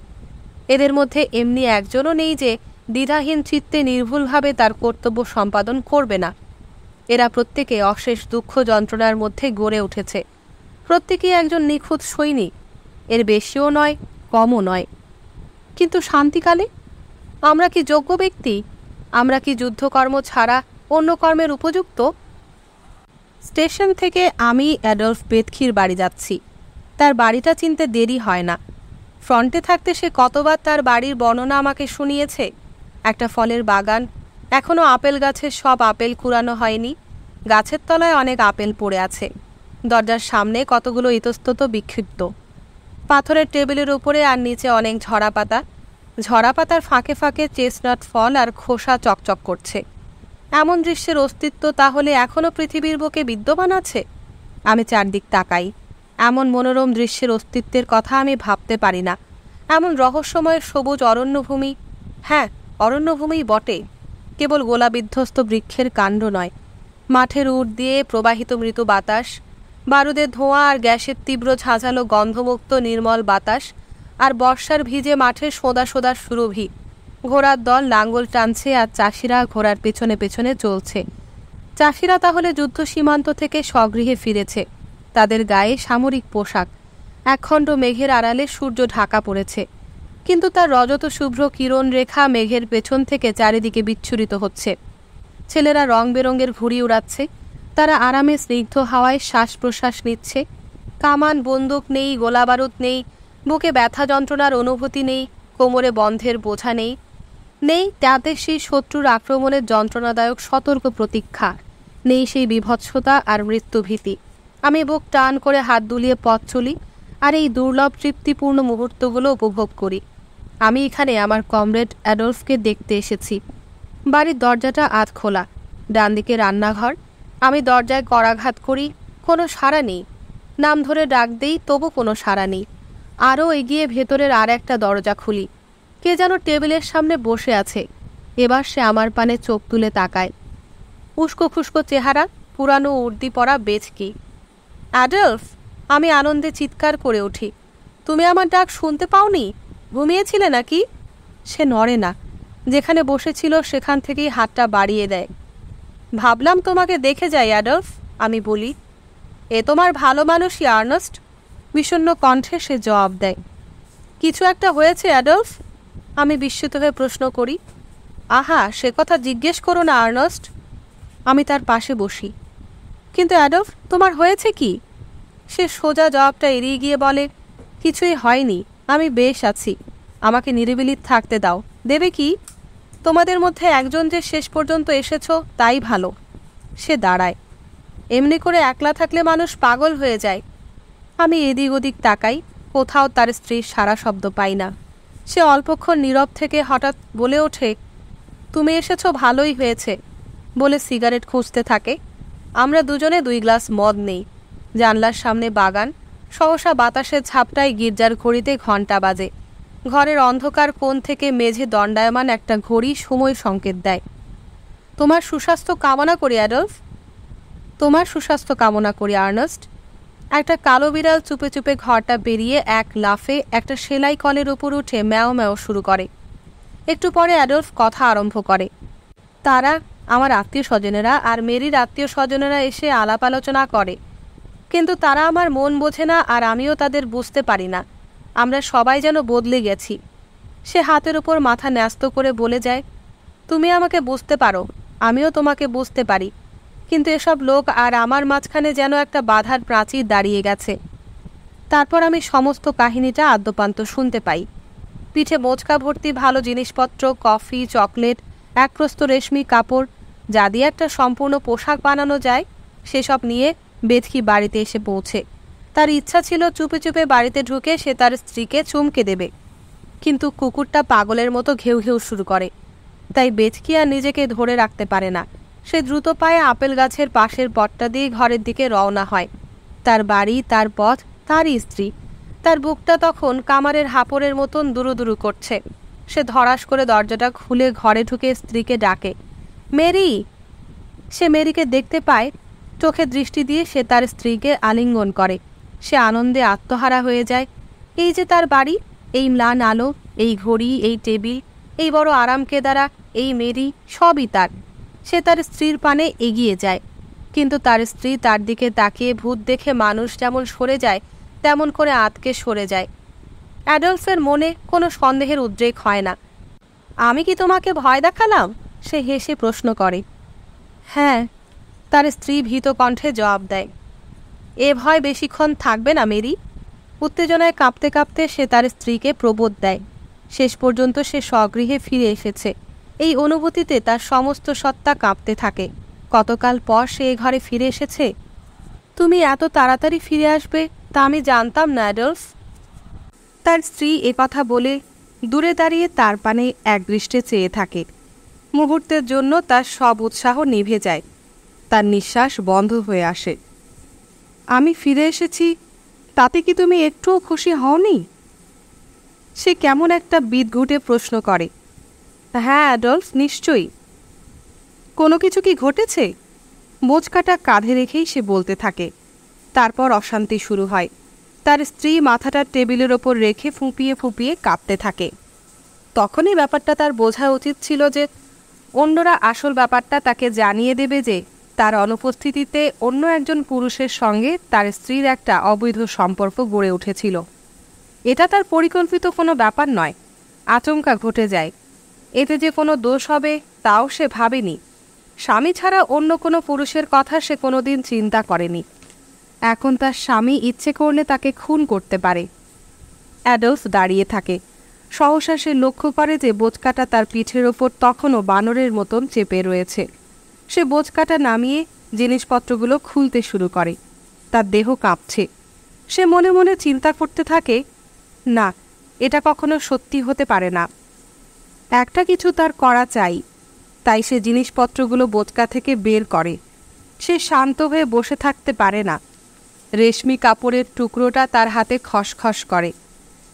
এদের মধ্যে এমনি একজনও নেই যে দ্বিধাহীন চিত্তে নির্ভুলভাবে তার কর্তব্য সম্পাদন করবে না। এরা প্রত্যেকে অশেষ দুঃখ যন্ত্রণার মধ্যে গড়ে উঠেছে। প্রত্যেকেই একজন নিখুঁত সৈনিক, এর বেশিও নয় কমও নয়। কিন্তু শান্তিকালে আমরা কি যোগ্য ব্যক্তি? আমরা কি যুদ্ধকর্ম ছাড়া অন্য কর্মের উপযুক্ত? স্টেশন থেকে আমি অ্যাডলফ বেতখির বাড়ি যাচ্ছি। তার বাড়িটা চিনতে দেরি হয় না। ফ্রন্টে থাকতে সে কতবার তার বাড়ির বর্ণনা আমাকে শুনিয়েছে। একটা ফলের বাগান, এখনও আপেল গাছের সব আপেল কুড়ানো হয়নি। গাছের তলায় অনেক আপেল পড়ে আছে। দরজার সামনে কতগুলো ইতস্তত বিক্ষিপ্ত। পাথরের টেবিলের উপরে আর নিচে অনেক ঝরা পাতা। ঝরা পাতার ফাঁকে ফাঁকে চেস্টনাট ফল আর খোসা চকচক করছে। এমন দৃশ্যের অস্তিত্ব তাহলে এখনও পৃথিবীর বুকে বিদ্যমান আছে? আমি চারদিক তাকাই। এমন মনোরম দৃশ্যের অস্তিত্বের কথা আমি ভাবতে পারি না। এমন রহস্যময় সবুজ অরণ্যভূমি, হ্যাঁ অরণ্যভূমিই বটে, কেবল গোলাবিধ্বস্ত বৃক্ষের কাণ্ড নয়। মাঠের উঠ দিয়ে প্রবাহিত মৃদু বাতাস, বারুদের ধোঁয়া আর গ্যাসের তীব্র ঝাঁঝালো গন্ধমুক্ত নির্মল বাতাস, আর বর্ষার ভিজে মাঠে সোদা সোদা সুরভি। ঘোড়ার দল লাঙ্গল টানছে আর চাষিরা ঘোড়ার পেছনে পেছনে চলছে। চাষিরা তাহলে যুদ্ধ সীমান্ত থেকে স্বগৃহে ফিরেছে। তাদের গায়ে সামরিক পোশাক। একখণ্ড মেঘের আড়ালে সূর্য ঢাকা পড়েছে, কিন্তু তার রজত শুভ্র কিরণ রেখা মেঘের পেছন থেকে চারিদিকে বিচ্ছুরিত হচ্ছে। ছেলেরা রং বেরঙের ঘুড়ি উড়াচ্ছে। তারা আরামে স্নিগ্ধ হাওয়ায় শ্বাস প্রশ্বাস নিচ্ছে। কামান বন্দুক নেই, গোলাবারুদ নেই, বুকে ব্যথা যন্ত্রণার অনুভূতি নেই, কোমরে বন্ধের বোঝা নেই, নেই তাতে সেই শত্রুর আক্রমণের যন্ত্রণাদায়ক সতর্ক প্রতীক্ষা, নেই সেই বিভৎসতা আর মৃত্যুভীতি। আমি বুক টান করে হাত দুলিয়ে পথ চলি আর এই দুর্লভ তৃপ্তিপূর্ণ মুহূর্তগুলো উপভোগ করি। আমি এখানে আমার কমরেড অ্যাডলফকে দেখতে এসেছি। বাড়ির দরজাটা আধ খোলা, ডান দিকে রান্নাঘর। আমি দরজায় করাঘাত করি, কোনো সাড়া নেই। নাম ধরে ডাক দেই, তবু কোনো সাড়া নেই। আরও এগিয়ে ভেতরের আর একটা দরজা খুলি। কে যেন টেবিলের সামনে বসে আছে। এবার সে আমার পানে চোখ তুলে তাকায়। উস্কো খুস্কো চেহারা, পুরানো উর্দি পরা বেচকি। অ্যাডলফ! আমি আনন্দে চিৎকার করে উঠি। তুমি আমার ডাক শুনতে পাওনি? ঘুমিয়েছিলে নাকি? সে নড়ে না, যেখানে বসেছিল সেখান থেকেই হাতটা বাড়িয়ে দেয়। ভাবলাম তোমাকে দেখে যাই অ্যাডলফ, আমি বলি। এ তোমার ভালো মানুষই আর্নেস্ট, বিষণ্ণ কণ্ঠে সে জবাব দেয়। কিছু একটা হয়েছে অ্যাডলফ? আমি বিস্মিত হয়ে প্রশ্ন করি। আহা, সে কথা জিজ্ঞেস করো না আর্নেস্ট। আমি তার পাশে বসি। কিন্তু অ্যাডলফ, তোমার হয়েছে কি? সে সোজা জবাবটা এড়িয়ে গিয়ে বলে, কিছুই হয়নি, আমি বেশ আছি। আমাকে নিরিবিলি থাকতে দাও। দেবে কি? তোমাদের মধ্যে একজন যে শেষ পর্যন্ত এসেছো তাই ভালো। সে দাঁড়ায়। এমনি করে একলা থাকলে মানুষ পাগল হয়ে যায়। আমি এদিক ওদিক তাকাই, কোথাও তার স্ত্রীর সারা শব্দ পাই না। সে অল্পক্ষণ নীরব থেকে হঠাৎ বলে ওঠে, তুমি এসেছো ভালোই হয়েছে, বলে সিগারেট খুঁজতে থাকে। আমরা দুজনে 2 গ্লাস মদ নেই। জানলার সামনে বাগান, সহসা বাতাসের ঝাপটায় গির্জার ঘড়িতে ঘণ্টা বাজে। ঘরের অন্ধকার কোণ থেকে মেঝে দণ্ডায়মান একটা ঘড়ি সময় সংকেত দেয়। তোমার সুস্বাস্থ্য কামনা করি অ্যাডলফ। তোমার সুস্বাস্থ্য কামনা করি আর্নেস্ট। একটা কালো বিড়াল চুপে চুপে ঘরটা বেরিয়ে এক লাফে একটা সেলাই কলের উপর উঠে ম্যাও ম্যাও শুরু করে। একটু পরে অ্যাডলফ কথা আরম্ভ করে। তারা, আমার আত্মীয় স্বজনেরা আর মেরির আত্মীয় স্বজনেরা এসে আলাপ আলোচনা করে, কিন্তু তারা আমার মন বোঝে না আর আমিও তাদের বুঝতে পারি না। আমরা সবাই যেন বদলে গেছি। সে হাতের ওপর মাথা ন্যস্ত করে বলে যায়, তুমি আমাকে বুঝতে পারো, আমিও তোমাকে বুঝতে পারি, কিন্তু এসব লোক আর আমার মাঝখানে যেন একটা বাধার প্রাচীর দাঁড়িয়ে গেছে। তারপর আমি সমস্ত কাহিনীটা আদ্যপান্ত শুনতে পাই। পিঠে মোচকা ভর্তি ভালো জিনিসপত্র, কফি, চকলেট, এক প্রস্ত রেশমি কাপড়, যা দিয়ে একটা সম্পূর্ণ পোশাক বানানো যায়, সেসব নিয়ে বেদকি বাড়িতে এসে পৌঁছে। তার ইচ্ছা ছিল চুপে চুপে বাড়িতে ঢুকে সে তার স্ত্রীকে চুমকে দেবে, কিন্তু কুকুরটা পাগলের মতো ঘেউ ঘেউ শুরু করে। তাই বেদকি আর নিজেকে ধরে রাখতে পারে না। সে দ্রুত পায়ে আপেল গাছের পাশের পথটা দিয়ে ঘরের দিকে রওনা হয়। তার বাড়ি, তার পথ, তারই স্ত্রী। তার বুকটা তখন কামারের হাঁপড়ের মতন দুরুদুরু করছে। সে ধড়াস করে দরজাটা খুলে ঘরে ঢুকে স্ত্রীকে ডাকে, মেরি! সে মেরিকে দেখতে পায়। চোখে দৃষ্টি দিয়ে সে তার স্ত্রীকে আলিঙ্গন করে। সে আনন্দে আত্মহারা হয়ে যায়। এই যে তার বাড়ি, এই ম্লান আলো, এই ঘড়ি, এই টেবিল, এই বড় আরামকেদারা, এই মেরি, সবই তার। সে তার স্ত্রীর পানে এগিয়ে যায়, কিন্তু তার স্ত্রী তার দিকে তাকিয়ে ভূত দেখে মানুষ যেমন সরে যায় তেমন করে আঁতকে সরে যায়। অ্যাডলফের মনে কোনো সন্দেহের উদ্রেক হয় না। আমি কি তোমাকে ভয় দেখালাম? সে হেসে প্রশ্ন করে। হ্যাঁ, তার স্ত্রী ভীত কণ্ঠে জবাব দেয়। এ ভয় বেশিক্ষণ থাকবে না মেরি। উত্তেজনায় কাঁপতে কাঁপতে সে তার স্ত্রীকে প্রবোধ দেয়। শেষ পর্যন্ত সে স্বগৃহে ফিরে এসেছে। এই অনুভূতিতে তার সমস্ত সত্তা কাঁপতে থাকে। কতকাল পর সে এ ঘরে ফিরে এসেছে। তুমি এত তাড়াতাড়ি ফিরে আসবে তা আমি জানতাম না অ্যাডলফ। তার স্ত্রী এ কথা বলে দূরে দাঁড়িয়ে তার পানে একদৃষ্টে চেয়ে থাকে। মুহূর্তের জন্য তার সব উৎসাহ নিভে যায়, তার নিঃশ্বাস বন্ধ হয়ে আসে। আমি ফিরে এসেছি, তাতে কি তুমি একটুও খুশি হওনি? সে কেমন একটা বিদঘুটে প্রশ্ন করে। হ্যাঁ অ্যাডলফ, নিশ্চয়ই। কোনো কিছু কি ঘটেছে? বোঁচকাটা কাঁধে রেখেই সে বলতে থাকে। তারপর অশান্তি শুরু হয়। তার স্ত্রী মাথাটা টেবিলের ওপর রেখে ফুঁপিয়ে ফুঁপিয়ে কাঁদতে থাকে। তখনই ব্যাপারটা তার বোঝা উচিত ছিল যে অন্যরা আসল ব্যাপারটা তাকে জানিয়ে দেবে যে তার অনুপস্থিতিতে অন্য একজন পুরুষের সঙ্গে তার স্ত্রীর একটা অবৈধ সম্পর্ক গড়ে উঠেছিল। এটা তার পরিকল্পিত কোনো ব্যাপার নয়, আচমকা ঘটে যায়। এতে যে কোনো দোষ হবে তাও সে ভাবেনি। স্বামী ছাড়া অন্য কোনো পুরুষের কথা সে কোনোদিন চিন্তা করেনি। এখন তার স্বামী ইচ্ছে করলে তাকে খুন করতে পারে। অ্যাডলফ দাঁড়িয়ে থাকে। সহসা সে লক্ষ্য করে যে বোঁচকাটা তার পিঠের ওপর তখনও বানরের মতন চেপে রয়েছে। সে বোঁচকাটা নামিয়ে জিনিসপত্রগুলো খুলতে শুরু করে। তার দেহ কাঁপছে। সে মনে মনে চিন্তা করতে থাকে, না, এটা কখনো সত্যি হতে পারে না। একটা কিছু তার করা চাই। তাই সে জিনিসপত্রগুলো বোঁচকা থেকে বের করে। সে শান্ত হয়ে বসে থাকতে পারে না। রেশমি কাপড়ের টুকরোটা তার হাতে খসখস করে।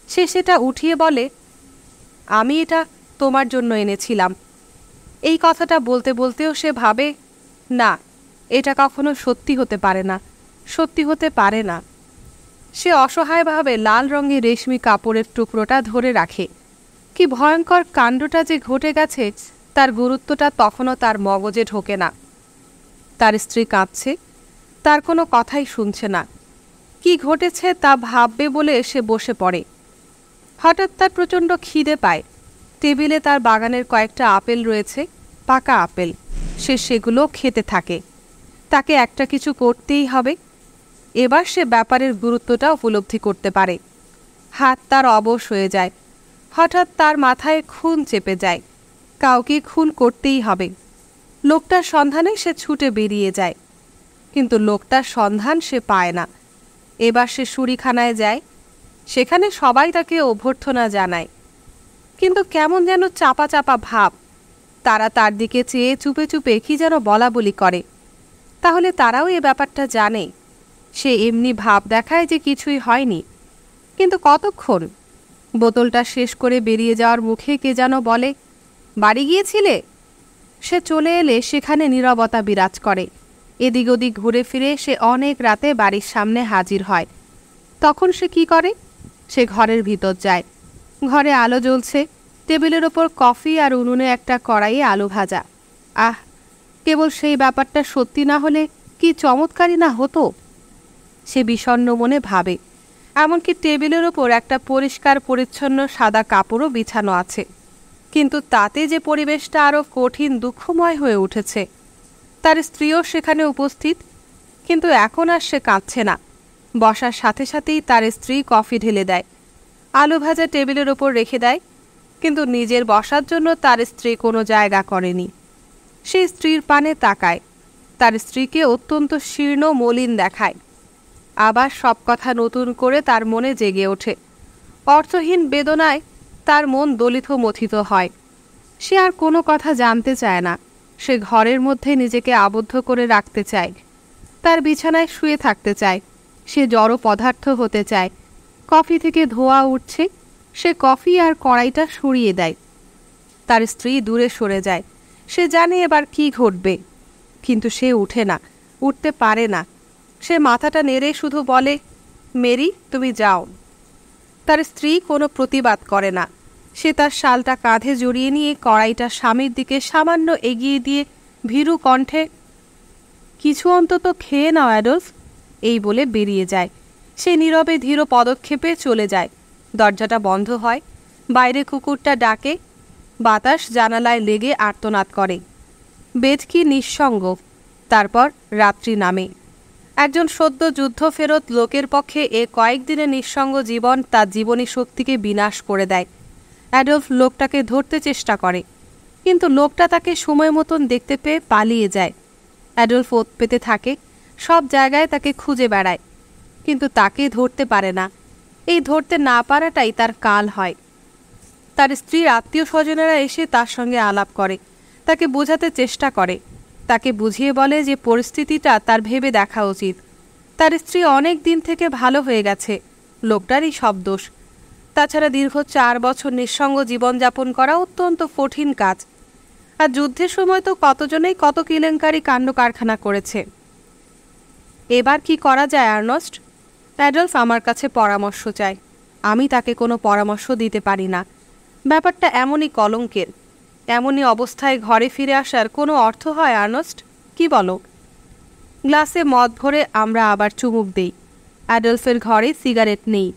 সে সেটা উঠিয়ে বলে, আমি এটা তোমার জন্য এনেছিলাম। এই কথাটা বলতে বলতেও সে ভাবে, না, এটা কখনো সত্যি হতে পারে না, সত্যি হতে পারে না। সে অসহায়ভাবে লাল রঙের রেশমি কাপড়ের টুকরোটা ধরে রাখে। কি ভয়ঙ্কর কাণ্ডটা যে ঘটে গেছে তার গুরুত্বটা তখনও তার মগজে ঢোকে না। তার স্ত্রী কাঁদছে, তার কোনো কথাই শুনছে না। কি ঘটেছে তা ভাববে বলে সে বসে পড়ে। হঠাৎ তার প্রচণ্ড খিদে পায়। টেবিলে তার বাগানের কয়েকটা আপেল রয়েছে, পাকা আপেল। সে সেগুলো খেতে থাকে। তাকে একটা কিছু করতেই হবে। এবার সে ব্যাপারের গুরুত্বটা উপলব্ধি করতে পারে। হাত তার অবশ হয়ে যায়। হঠাৎ তার মাথায় খুন চেপে যায়। কাউকে খুন করতেই হবে। লোকটার সন্ধানে সে ছুটে বেরিয়ে যায়, কিন্তু লোকটার সন্ধান সে পায় না। এবার সে শুঁড়িখানায় যায়। সেখানে সবাই তাকে অভ্যর্থনা জানায়, কিন্তু কেমন যেন চাপা চাপা ভাব। তারা তার দিকে চেয়ে চুপে চুপে কি যেন বলা বলি করে। তাহলে তারাও এ ব্যাপারটা জানে। সে এমনি ভাব দেখায় যে কিছুই হয়নি। কিন্তু কতক্ষণ? বোতলটা শেষ করে বেরিয়ে যাওয়ার মুখে কে যেন বলে, বাড়ি গিয়েছিলে? সে চলে এলে সেখানে নীরবতা বিরাজ করে। এদিক ওদিক ঘুরে ফিরে সে অনেক রাতে বাড়ির সামনে হাজির হয়। তখন সে কি করে? সে ঘরের ভিতর যায়। ঘরে আলো জ্বলছে। টেবিলের ওপর কফি আর উনুনে একটা কড়াইয়ে আলু ভাজা। আহ, কেবল সেই ব্যাপারটা সত্যি না হলে কি চমৎকারই না হতো। সে বিষণ্ণ মনে ভাবে। এমনকি টেবিলের ওপর একটা পরিষ্কার পরিচ্ছন্ন সাদা কাপড়ও বিছানো আছে, কিন্তু তাতে যে পরিবেশটা আরও কঠিন দুঃখময় হয়ে উঠেছে। তার স্ত্রীও সেখানে উপস্থিত, কিন্তু এখন আর সে কাঁদছে না। বসার সাথে সাথেই তার স্ত্রী কফি ঢেলে দেয়, আলু ভাজা টেবিলের ওপর রেখে দেয়, কিন্তু নিজের বসার জন্য তার স্ত্রী কোনো জায়গা করেনি। সে স্ত্রীর পানে তাকায়। তার স্ত্রীকে অত্যন্ত শীর্ণ মলিন দেখায়। আবার সব কথা নতুন করে তার মনে জেগে ওঠে। অর্থহীন বেদনায় তার মন দলিত মথিত হয়। সে আর কোনো কথা জানতে চায় না। সে ঘরের মধ্যে নিজেকে আবদ্ধ করে রাখতে চায়। তার বিছানায় শুয়ে থাকতে চায়। সে জড় পদার্থ হতে চায়। কফি থেকে ধোঁয়া উঠছে। সে কফি আর কড়াইটা সরিয়ে দেয়। তার স্ত্রী দূরে সরে যায়। সে জানে এবার কি ঘটবে, কিন্তু সে উঠে না, উঠতে পারে না। সে মাথাটা নেড়ে শুধু বলে, মেরি, তুমি যাও। তার স্ত্রী কোনো প্রতিবাদ করে না। সে তার শালটা কাঁধে জড়িয়ে নিয়ে কড়াইটা স্বামীর দিকে সামান্য এগিয়ে দিয়ে ভীরু কণ্ঠে, কিছু অন্তত খেয়ে নাও অ্যাডলফ, এই বলে বেরিয়ে যায়। সে নীরবে ধীর পদক্ষেপে চলে যায়। দরজাটা বন্ধ হয়। বাইরে কুকুরটা ডাকে। বাতাস জানালায় লেগে আর্তনাদ করে। বেদকি নিঃসঙ্গ। তারপর রাত্রি নামে। একজন সদ্য যুদ্ধ ফেরত লোকের পক্ষে এ কয়েকদিনের নিঃসঙ্গ জীবন তার জীবনী শক্তিকে বিনাশ করে দেয়। অ্যাডলফ লোকটাকে ধরতে চেষ্টা করে, কিন্তু লোকটা তাকে সময় মতন দেখতে পেয়ে পালিয়ে যায়। অ্যাডলফ ওত পেতে থাকে। সব জায়গায় তাকে খুঁজে বেড়ায়, কিন্তু তাকে ধরতে পারে না। এই ধরতে না পারাটাই তার কাল হয়। তার স্ত্রীর আত্মীয় স্বজনেরা এসে তার সঙ্গে আলাপ করে, তাকে বোঝাতে চেষ্টা করে, তাকে বুঝিয়ে বলে যে পরিস্থিতিটা তার ভেবে দেখা উচিত। তার স্ত্রী অনেক দিন থেকে ভালো হয়ে গেছে, লোকটারই সব দোষ। তাছাড়া দীর্ঘ 4 বছর নিঃসঙ্গ জীবনযাপন করা অত্যন্ত কঠিন কাজ। আর যুদ্ধের সময় তো কতজনেই কত কেলেঙ্কারি কাণ্ড কারখানা করেছে। এবার কি করা যায় আর্নস্ট? অ্যাডলফ আমার কাছে পরামর্শ চায়। আমি তাকে কোনো পরামর্শ দিতে পারি না। ব্যাপারটা এমনই কলঙ্কের। এমনই অবস্থায় ঘরে ফিরে আসার কোনো অর্থ হয় আর্নস্ট? কি বলো? গ্লাসে মদ ভরে আমরা আবার চুমুক দেই। অ্যাডলফের ঘরে সিগারেট নেই।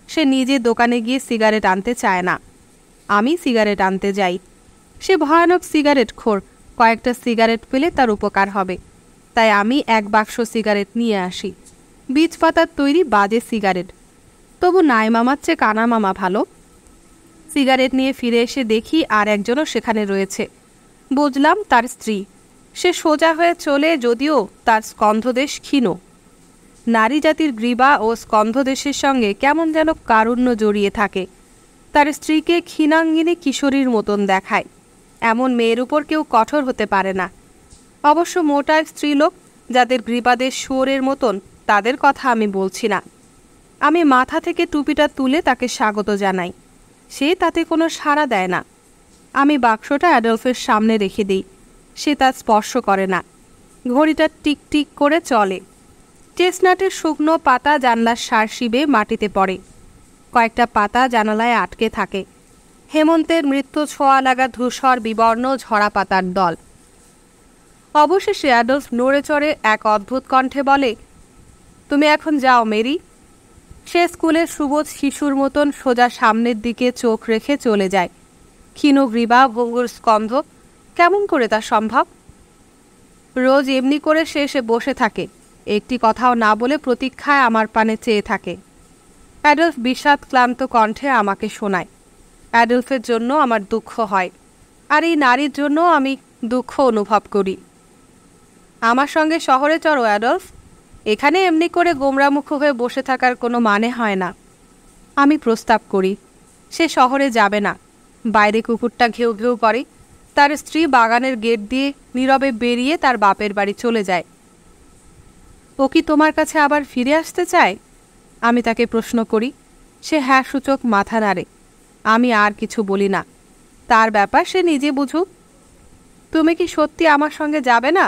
সে নিজে দোকানে গিয়ে সিগারেট আনতে চায় না। আমি সিগারেট আনতে যাই। সে ভয়ানক সিগারেট খোর, কয়েকটা সিগারেট পেলে তার উপকার হবে। তাই আমি 1 বাক্স সিগারেট নিয়ে আসি। বীজ পাতার তৈরি বাজে সিগারেট। তবু নাই মামার চেয়ে কানা মামা ভালো। সিগারেট নিয়ে ফিরে এসে দেখি আর একজনও সেখানে রয়েছে। বুঝলাম তার স্ত্রী। সে সোজা হয়ে চলে, যদিও তার স্কন্ধদেশ ক্ষীণ। নারী জাতির গ্রীবা ও স্কন্ধদেশের সঙ্গে কেমন যেন কারুণ্য জড়িয়ে থাকে। তার স্ত্রীকে ক্ষীণাঙ্গিনী কিশোরীর মতন দেখায়। এমন মেয়ের উপর কেউ কঠোর হতে পারে না। অবশ্য মোটা স্ত্রীলোক যাদের গ্রীবাদের শুয়োরের মতন, তাদের কথা আমি বলছি না। আমি মাথা থেকে টুপিটা তুলে তাকে স্বাগত জানাই। সে তাতে কোনো সাড়া দেয় না। আমি বাক্সটা অ্যাডলফের সামনে রেখে দিই। সে তা স্পর্শ করে না। ঘড়িটা টিক টিক করে চলে। চেস্টনাটের শুকনো পাতা জানলার সারশিবে মাটিতে পড়ে। কয়েকটা পাতা জানালায় আটকে থাকে। হেমন্তের মৃত্যু ছোঁয়া লাগা ধূসর বিবর্ণ ঝরা পাতার দল। অবশেষে অ্যাডলফ নড়ে চড়ে এক অদ্ভুত কণ্ঠে বলে, তুমি এখন যাও মেরি। সে স্কুলের সুবোধ শিশুর মতন সোজা সামনের দিকে চোখ রেখে চলে যায়। ক্ষীণ গ্রীবা, ভঙ্গুর স্কন্ধ, কেমন করে তা সম্ভব? রোজ এমনি করে সে এসে বসে থাকে, একটি কথাও না বলে প্রতীক্ষায় আমার পানে চেয়ে থাকে। অ্যাডলফ বিষাদ ক্লান্ত কণ্ঠে আমাকে শোনায়। অ্যাডলফের জন্য আমার দুঃখ হয়, আর এই নারীর জন্য আমি দুঃখ অনুভব করি। আমার সঙ্গে শহরে চড়ো অ্যাডলফ। এখানে এমনি করে গোমরামুখ হয়ে বসে থাকার কোনো মানে হয় না। আমি প্রস্তাব করি। সে শহরে যাবে না। বাইরে কুকুরটা ঘেউ ঘেউ করে। তার স্ত্রী বাগানের গেট দিয়ে নীরবে বেরিয়ে তার বাপের বাড়ি চলে যায়। ও কি তোমার কাছে আবার ফিরে আসতে চায়? আমি তাকে প্রশ্ন করি। সে হ্যাঁ সূচক মাথা নাড়ে। আমি আর কিছু বলি না। তার ব্যাপার সে নিজে বুঝুক। তুমি কি সত্যি আমার সঙ্গে যাবে না?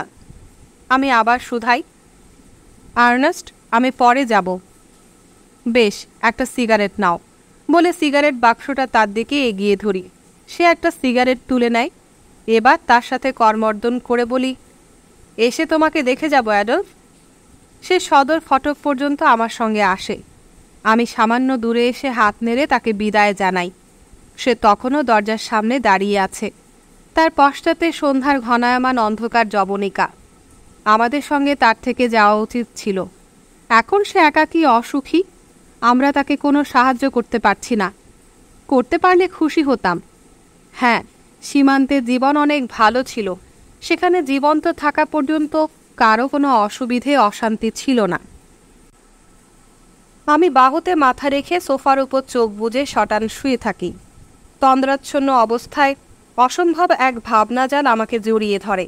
আমি আবার শুধাই। আর্নেস্ট, আমি পরে যাব। বেশ, একটা সিগারেট নাও বলে সিগারেট বাক্সটা তার দিকে এগিয়ে ধরি। সে একটা সিগারেট তুলে নেয়। এবার তার সাথে করমর্দন করে বলি, এসে তোমাকে দেখে যাব অ্যাডলফ। সে সদর ফটক পর্যন্ত আমার সঙ্গে আসে। আমি সামান্য দূরে এসে হাত নেড়ে তাকে বিদায় জানাই। সে তখনও দরজার সামনে দাঁড়িয়ে আছে। তার পশ্চাতে সন্ধ্যার ঘনায়মান অন্ধকার জবনিকা। আমাদের সঙ্গে তার থেকে যাওয়া উচিত ছিল। এখন সে একাকী অসুখী। আমরা তাকে কোনো সাহায্য করতে পারছি না। করতে পারলে খুশি হতাম। হ্যাঁ, সীমান্তে জীবন অনেক ভালো ছিল। সেখানে জীবন্ত থাকা পর্যন্ত কারো কোনো অসুবিধে অশান্তি ছিল না। আমি বাহুতে মাথা রেখে সোফার উপর চোখ বুজে শটান শুয়ে থাকি। তন্দ্রাচ্ছন্ন অবস্থায় অসম্ভব এক ভাবনাজাল আমাকে জড়িয়ে ধরে।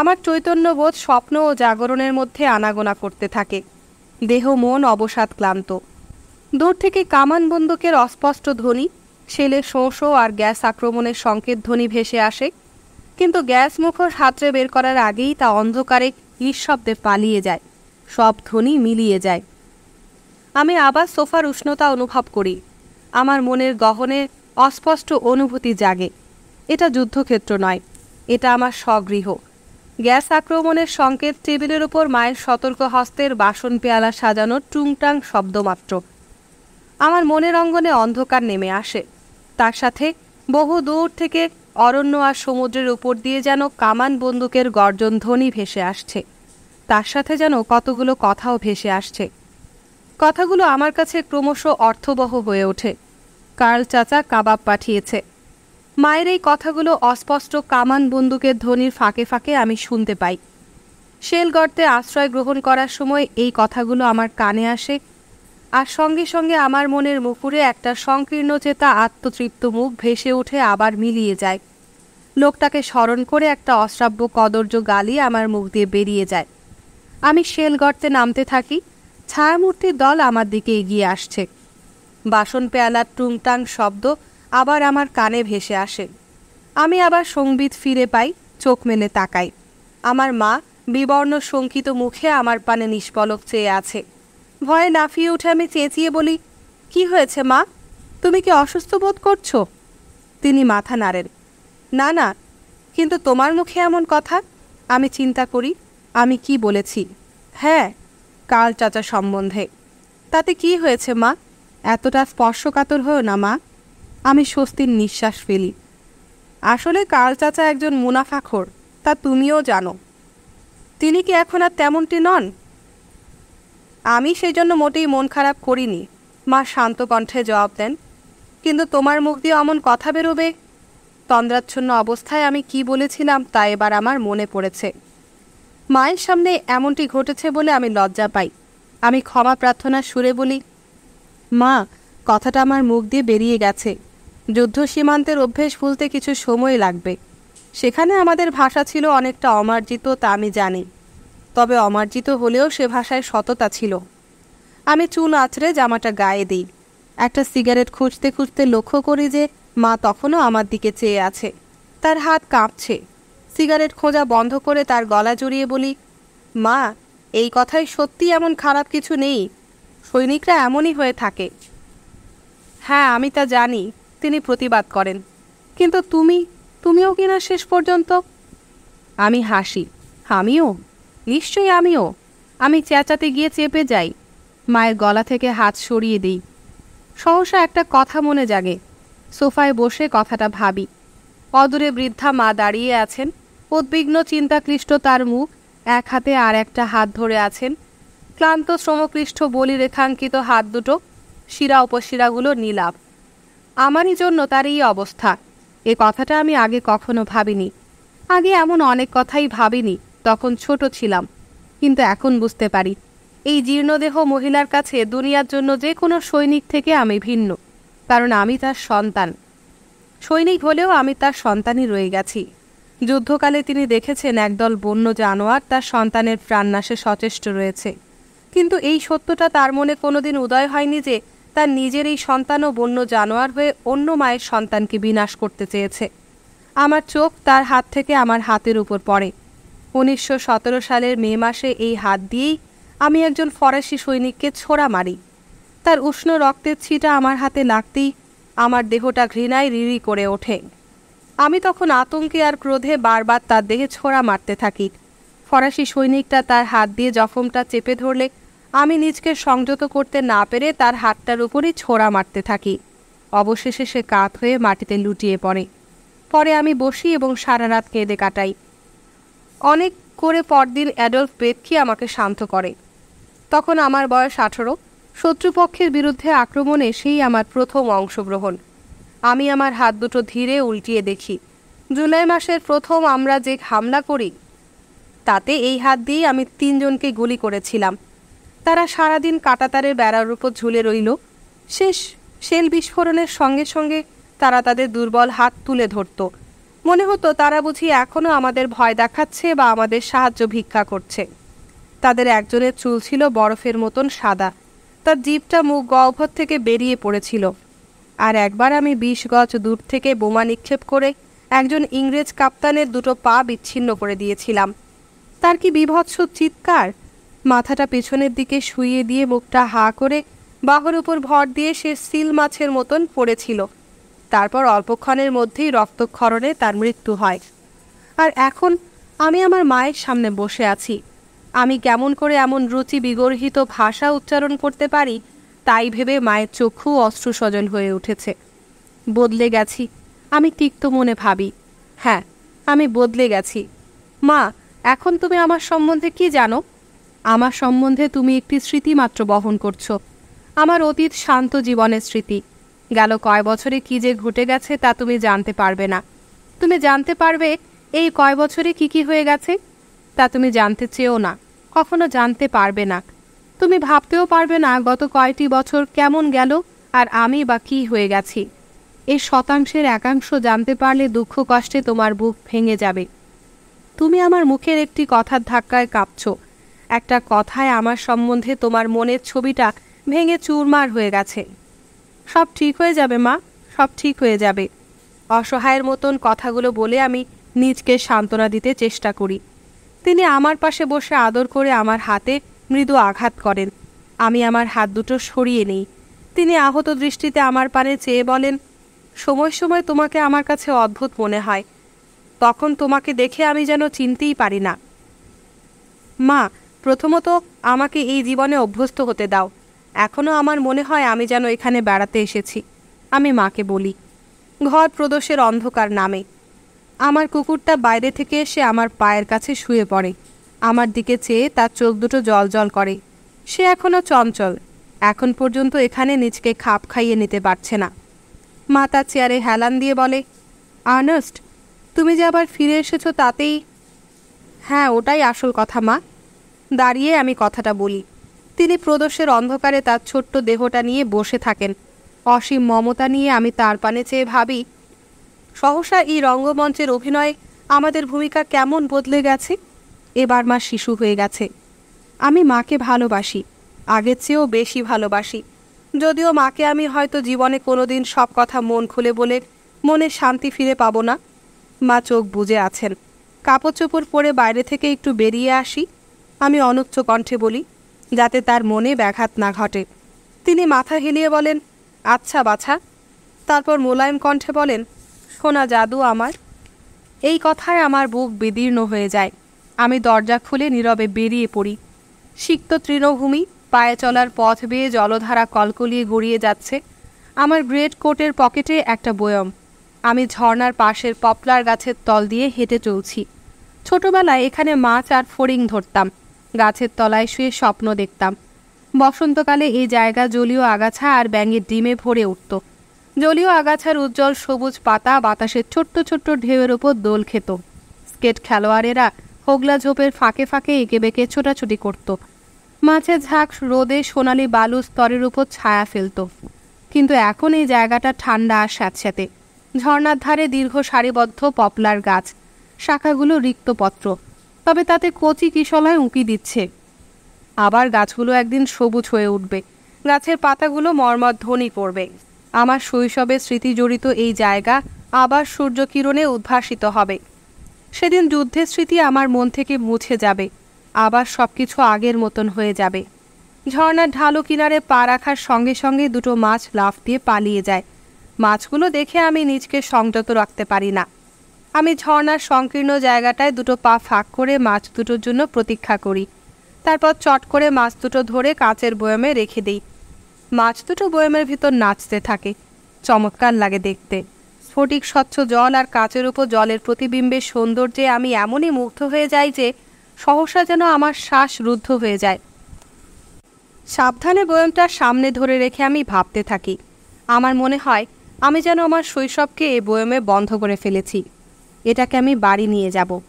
আমার চৈতন্যবোধ স্বপ্ন ও জাগরণের মধ্যে আনাগোনা করতে থাকে। দেহ মন অবসাদ ক্লান্ত। দূর থেকে কামান বন্দুকের অস্পষ্ট ধ্বনি, ছেলে শোঁ শোঁ আর গ্যাস আক্রমণের সংকেত ধ্বনি ভেসে আসে। কিন্তু গ্যাস মুখোশ হাতড়ে বের করার আগেই তা অন্ধকারে নিঃশব্দে পালিয়ে যায়। সব ধ্বনি মিলিয়ে যায়। আমি আবার সোফার উষ্ণতা অনুভব করি। আমার মনের গহনে অস্পষ্ট অনুভূতি জাগে। এটা যুদ্ধক্ষেত্র নয়, এটা আমার স্বগৃহ। গ্যাস আক্রমণের সংকেত টেবিলের ওপর মায়ের সতর্ক হস্তের বাসন পেয়ালা সাজানোর টুংটাং শব্দমাত্র। আমার মনের অঙ্গনে অন্ধকার নেমে আসে। তার সাথে বহু দূর থেকে অরণ্য আর সমুদ্রের উপর দিয়ে যেন কামান বন্দুকের গর্জন ধ্বনি ভেসে আসছে। তার সাথে যেন কতগুলো কথাও ভেসে আসছে। কথাগুলো আমার কাছে ক্রমশ অর্থবহ হয়ে ওঠে। কার্ল চাচা কাবাব পাঠিয়েছে। মায়ের এই কথাগুলো অস্পষ্ট কামান বন্দুকের ধ্বনির ফাঁকে ফাঁকে আমি শুনতে পাই। শেল গর্তে আশ্রয় গ্রহণ করার সময় এই কথাগুলো আমার কানে আসে। আর সঙ্গে সঙ্গে আমার মনের মুখরে একটা সংকীর্ণচেতা আত্মতৃপ্ত মুখ ভেসে উঠে আবার মিলিয়ে যায়। লোকটাকে স্মরণ করে একটা অশ্রাব্য কদর্য গালি আমার মুখ দিয়ে বেরিয়ে যায়। আমি শেল গর্তে নামতে থাকি। ছায়ামূর্তির দল আমার দিকে এগিয়ে আসছে। বাসন পেয়ালার টুংটাং শব্দ আবার আমার কানে ভেসে আসে। আমি আবার সংবিত ফিরে পাই, চোখ মেলে তাকাই। আমার মা বিবর্ণ শঙ্কিত মুখে আমার পানে নিষ্পলক চেয়ে আছে। ভয়ে লাফিয়ে উঠে আমি চেঁচিয়ে বলি, কি হয়েছে মা? তুমি কি অসুস্থ বোধ করছো? তিনি মাথা নাড়েন। না না, কিন্তু তোমার মুখে এমন কথা। আমি চিন্তা করি আমি কি বলেছি। হ্যাঁ, কাল চাচা সম্বন্ধে। তাতে কি হয়েছে মা? এতটা স্পর্শকাতর হয়েও না মা। আমি স্বস্তির নিঃশ্বাস ফেলি। আসলে কাল চাচা একজন মুনাফাখোর, তা তুমিও জানো। তিনি কি এখন আর তেমনটি নন? আমি সেই জন্য মোটেই মন খারাপ করিনি, মা শান্ত কণ্ঠে জবাব দেন। কিন্তু তোমার মুখ দিয়ে এমন কথা বেরোবে। তন্দ্রাচ্ছন্ন অবস্থায় আমি কি বলেছিলাম তা এবার আমার মনে পড়েছে। মায়ের সামনে এমনটি ঘটেছে বলে আমি লজ্জা পাই। আমি ক্ষমা প্রার্থনার সুরে বলি, মা, কথাটা আমার মুখ দিয়ে বেরিয়ে গেছে। যুদ্ধ সীমান্তের অভ্যেস ভুলতে কিছু সময় লাগবে। সেখানে আমাদের ভাষা ছিল অনেকটা অমার্জিত, তা আমি জানি। তবে অমার্জিত হলেও সে ভাষায় সততা ছিল। আমি চুল আঁচড়ে জামাটা গায়ে দিই। একটা সিগারেট খুঁজতে খুঁজতে লক্ষ্য করি যে মা তখনও আমার দিকে চেয়ে আছে। তার হাত কাঁপছে। সিগারেট খোঁজা বন্ধ করে তার গলা জড়িয়ে বলি, মা, এই কথায় সত্যি এমন খারাপ কিছু নেই। সৈনিকরা এমনই হয়ে থাকে। হ্যাঁ, আমি তা জানি, তিনি প্রতিবাদ করেন। কিন্তু তুমিও কিনা শেষ পর্যন্ত? আমি হাসি। আমিও? নিশ্চয়ই আমিও। আমি চেঁচাতে গিয়ে চেপে যাই। মায়ের গলা থেকে হাত সরিয়ে দিই। সহসা একটা কথা মনে জাগে। সোফায় বসে কথাটা ভাবি। অদূরে বৃদ্ধা মা দাঁড়িয়ে আছেন। উদ্বিগ্ন চিন্তাক্লিষ্ট তার মুখ, এক হাতে আর একটা হাত ধরে আছেন। ক্লান্ত শ্রমক্লিষ্ট বলি রেখাঙ্কিত হাত দুটো, শিরা উপশিরাগুলো নীলাভ। আমারই জন্য তার এই অবস্থা। এ কথাটা আমি আগে কখনো ভাবিনি। আগে এমন অনেক কথাই ভাবিনি, তখন ছোট ছিলাম। কিন্তু এখন বুঝতে পারি, এই জীর্ণদেহ মহিলার কাছে দুনিয়ার জন্য যে কোনো সৈনিক থেকে আমি ভিন্ন। কারণ আমি তার সন্তান। সৈনিক হলেও আমি তার সন্তানই রয়ে গেছি। যুদ্ধকালে তিনি দেখেছেন একদল বন্য জানোয়ার তার সন্তানের প্রাণনাশে সচেষ্ট রয়েছে। কিন্তু এই সত্যটা তার মনে কোনোদিন উদয় হয়নি যে তার নিজের এই সন্তানও বন্য জানোয়ার হয়ে অন্য মায়ের সন্তানকে বিনাশ করতে চেয়েছে। আমার চোখ তার হাত থেকে আমার হাতের উপর পড়ে। 1917 সালের মে মাসে এই হাত দিয়েই আমি একজন ফরাসি সৈনিককে ছোড়া মারি। তার উষ্ণ রক্তের ছিটা আমার হাতে লাগতেই আমার দেহটা ঘৃণায় রিরি করে ওঠে। আমি তখন আতঙ্কে আর ক্রোধে বারবার তার দেহে ছোড়া মারতে থাকি। ফরাসি সৈনিকটা তার হাত দিয়ে জখমটা চেপে ধরলে আমি নিজকে সংযত করতে না পেরে তার হাতটার উপরই ছোড়া মারতে থাকি। অবশেষে সে কাত হয়ে মাটিতে লুটিয়ে পড়ে। পরে আমি বসি এবং সারা রাত কেঁদে কাটাই। অনেক করে পরদিন অ্যাডলফ বেতকি আমাকে শান্ত করে। তখন আমার বয়স 18। শত্রুপক্ষের বিরুদ্ধে আক্রমণে সেই আমার প্রথম অংশগ্রহণ। আমি আমার হাত দুটো ধীরে উল্টিয়ে দেখি। জুলাই মাসের প্রথম আমরা যে হামলা করি তাতে এই হাত দিয়েই আমি 3 জনকে গুলি করেছিলাম। তারা সারাদিন কাঁটাতারের বেড়ার উপর ঝুলে রইল। শেষ শেল বিস্ফোরণের সঙ্গে সঙ্গে তারা তাদের দুর্বল হাত তুলে ধরত। মনে হতো তারা বুঝি এখনও আমাদের ভয় দেখাচ্ছে বা আমাদের সাহায্য ভিক্ষা করছে। তাদের একজনের চুল ছিল বরফের মতন সাদা। তার জিভটা মুখ গহ্বর থেকে বেরিয়ে পড়েছিল। আর একবার আমি 20 গজ দূর থেকে বোমা নিক্ষেপ করে একজন ইংরেজ কাপ্তানের দুটো পা বিচ্ছিন্ন করে দিয়েছিলাম। তার কি বিভৎস চিৎকার! মাথাটা পেছনের দিকে শুইয়ে দিয়ে মুখটা হা করে বাহুর উপর ভর দিয়ে সে সিল মাছের মতন পড়েছিল। তারপর অল্পক্ষণের মধ্যেই রক্তক্ষরণে তার মৃত্যু হয়। আর এখন আমি আমার মায়ের সামনে বসে আছি। আমি কেমন করে এমন রুচি বিগর্হিত ভাষা উচ্চারণ করতে পারি তাই ভেবে মায়ের চক্ষু অশ্রুসজল হয়ে উঠেছে। বদলে গেছি, আমি তিক্ত মনে ভাবি। হ্যাঁ, আমি বদলে গেছি। মা, এখন তুমি আমার সম্বন্ধে কি জানো? আমার সম্বন্ধে তুমি একটি স্মৃতি মাত্র বহন করছো। আমার অতীত শান্ত জীবনের স্মৃতি। গেল কয় বছরে কি যে ঘটে গেছে তা তুমি জানতে পারবে না। তুমি জানতে পারবে এই কয় বছরে কি কি হয়ে গেছে তা তুমি জানতে চেয়েও না, কখনো জানতে পারবে না। তুমি ভাবতেও পারবে না গত কয়েকটি বছর কেমন গেল আর আমি বা কী হয়ে গেছি। এর শতাংশের একাংশ জানতে পারলে দুঃখ কষ্টে তোমার বুক ভেঙে যাবে। তুমি আমার মুখের একটি কথার ধাক্কায় কাঁপছ। একটা কথায় আমার সম্বন্ধে তোমার মনের ছবিটা ভেঙে চুরমার হয়ে গেছে। সব ঠিক হয়ে যাবে মা, সব ঠিক হয়ে যাবে। অসহায়ের মতন কথাগুলো বলে আমি নিজকে সান্ত্বনা দিতে চেষ্টা করি। তিনি আমার পাশে বসে আদর করে আমার হাতে মৃদু আঘাত করেন। আমি আমার হাত দুটো সরিয়ে নিই। তিনি আহত দৃষ্টিতে আমার পানে চেয়ে বলেন, সময় সময় তোমাকে আমার কাছে অদ্ভুত মনে হয়। তখন তোমাকে দেখে আমি যেন চিনতেই পারি না। মা, প্রথমত আমাকে এই জীবনে অভ্যস্ত হতে দাও। এখনও আমার মনে হয় আমি যেন এখানে বেড়াতে এসেছি। আমি মাকে বলি। ঘর প্রদোষের অন্ধকার নামে। আমার কুকুরটা বাইরে থেকে এসে আমার পায়ের কাছে শুয়ে পড়ে। আমার দিকে চেয়ে তার চোখ দুটো জল করে। সে এখনও চঞ্চল। এখন পর্যন্ত এখানে নিজকে খাপ খাইয়ে নিতে পারছে না। মা তার চেয়ারে হেলান দিয়ে বলে, আর্নেস্ট, তুমি যে আবার ফিরে এসেছো তাতেই। হ্যাঁ, ওটাই আসল কথা মা। দাঁড়িয়ে আমি কথাটা বলি। তিনি প্রদোষের অন্ধকারে তার ছোট্ট দেহটা নিয়ে বসে থাকেন। অসীম মমতা নিয়ে আমি তার পানে চেয়ে ভাবি, সহসা এই রঙ্গমঞ্চের অভিনয়ে আমাদের ভূমিকা কেমন বদলে গেছে। এবার মা শিশু হয়ে গেছে। আমি মাকে ভালোবাসি, আগের চেয়েও বেশি ভালোবাসি। যদিও মাকে আমি হয়তো জীবনে কোনোদিন সব কথা মন খুলে বলে মনে শান্তি ফিরে পাবো না। মা চোখ বুজে আছেন। কাপড় চোপড় পরে বাইরে থেকে একটু বেরিয়ে আসি। আমি অনুচ্চ কণ্ঠে বলি, যাতে তার মনে ব্যাঘাত না ঘটে। তিনি মাথা হেলিয়ে বলেন, আচ্ছা বাছা। তারপর মোলায়েম কণ্ঠে বলেন, শোনা জাদু আমার। এই কথায় আমার বুক বিদীর্ণ হয়ে যায়। আমি দরজা খুলে নীরবে বেরিয়ে পড়ি। সিক্ত তৃণভূমি, পায়ে চলার পথ বেয়ে জলধারা কলকলিয়ে গড়িয়ে যাচ্ছে। আমার গ্রেট কোটের পকেটে একটা বয়ম। আমি ঝর্নার পাশের পপলার গাছের তল দিয়ে হেঁটে চলছি। ছোটবেলায় এখানে মাছ আর ফড়িং ধরতাম। গাছের তলায় শুয়ে স্বপ্ন দেখতাম। বসন্তকালে এই জায়গা জলীয় আগাছা আর ব্যাঙের ডিমে ভরে উঠত। জলীয় আগাছার উজ্জ্বল সবুজ পাতা বাতাসের ছোট্ট ছোট্ট ঢেউয়ের ওপর দোল খেত। স্কেট খেলোয়াড়েরা হোগলা ঝোপের ফাঁকে ফাঁকে এঁকে বেঁকে ছোটাছুটি করত। মাছের ঝাঁক রোদে সোনালি বালু স্তরের উপর ছায়া ফেলত। কিন্তু এখন এই জায়গাটা ঠান্ডা আর স্যাঁতস্যাঁতে। ঝর্নার ধারে দীর্ঘ সারিবদ্ধ পপলার গাছ, শাখাগুলো রিক্তপত্র, তবে তাতে কচি কিশলয় উঁকি দিচ্ছে। আবার গাছগুলো একদিন সবুজ হয়ে উঠবে। গাছের পাতাগুলো মর্মধ্বনি করবে। আমার শৈশবের স্মৃতি জড়িত এই জায়গা আবার সূর্যকিরণে উদ্ভাসিত হবে। সেদিন যুদ্ধের স্মৃতি আমার মন থেকে মুছে যাবে। আবার সব কিছু আগের মতন হয়ে যাবে। ঝর্নার ঢালু কিনারে পা রাখার সঙ্গে সঙ্গে দুটো মাছ লাফ দিয়ে পালিয়ে যায়। মাছগুলো দেখে আমি নিজকে সংযত রাখতে পারি না। আমি ঝর্নার সংকীর্ণ জায়গাটায় দুটো পা ফাঁক করে মাছ দুটোর জন্য প্রতীক্ষা করি। তারপর চট করে মাছ দুটো ধরে কাঁচের বয়মে রেখে দিই। মাছ দুটো বয়মের ভিতর নাচতে থাকে। চমৎকার লাগে দেখতে। স্ফটিক স্বচ্ছ জল আর কাচের উপর জলের প্রতিবিম্বের সৌন্দর্যে আমি এমনই মুগ্ধ হয়ে যাই যে সহসা যেন আমার শ্বাস রুদ্ধ হয়ে যায়। সাবধানে বয়মটা সামনে ধরে রেখে আমি ভাবতে থাকি। আমার মনে হয় আমি যেন আমার শৈশবকে এই বয়মে বন্ধ করে ফেলেছি। এটাকে আমি বাড়ি নিয়ে যাব।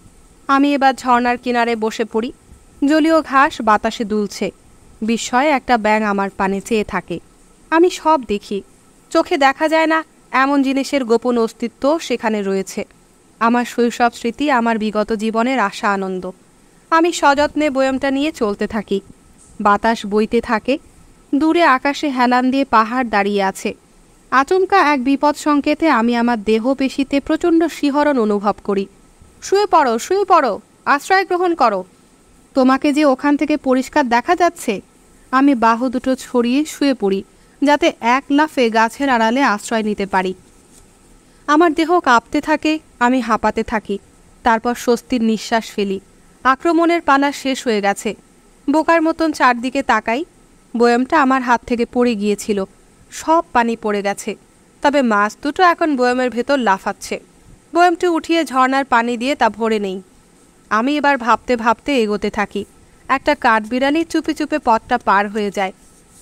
আমি এবার ঝর্নার কিনারে বসে পড়ি। জলীয় ঘাস বাতাসে দুলছে। বিস্ময়ে একটা ব্যাঙ আমার পানে চেয়ে থাকে। আমি সব দেখি। চোখে দেখা যায় না এমন জিনিসের গোপন অস্তিত্ব সেখানে রয়েছে। আমার শৈশব স্মৃতি, আমার বিগত জীবনের আশা আনন্দ। আমি সযত্নে বয়মটা নিয়ে চলতে থাকি। বাতাস বইতে থাকে। দূরে আকাশে হেলান দিয়ে পাহাড় দাঁড়িয়ে আছে। আচমকা এক বিপদ সংকেতে আমি আমার দেহ পেশিতে প্রচণ্ড শিহরণ অনুভব করি। শুয়ে পড়ো, শুয়ে পড়ো, আশ্রয় গ্রহণ করো। তোমাকে যে ওখান থেকে পরিষ্কার দেখা যাচ্ছে। আমি বাহু দুটো ছড়িয়ে শুয়ে পড়ি, যাতে এক লাফে গাছের আড়ালে আশ্রয় নিতে পারি। আমার দেহ কাঁপতে থাকে, আমি হাঁপাতে থাকি। তারপর স্বস্তির নিঃশ্বাস ফেলি। আক্রমণের পালা শেষ হয়ে গেছে। বোকার মতন চারদিকে তাকাই। বয়মটা আমার হাত থেকে পড়ে গিয়েছিল। সব পানি পড়ে গেছে। তবে মাছ দুটো এখন বয়মের ভেতর লাফাচ্ছে। বয়মটি উঠিয়ে ঝর্নার পানি দিয়ে তা ভরে নেই। আমি এবার ভাবতে ভাবতে এগোতে থাকি। একটা কাঠবিড়ালি চুপে চুপে পথটা পার হয়ে যায়।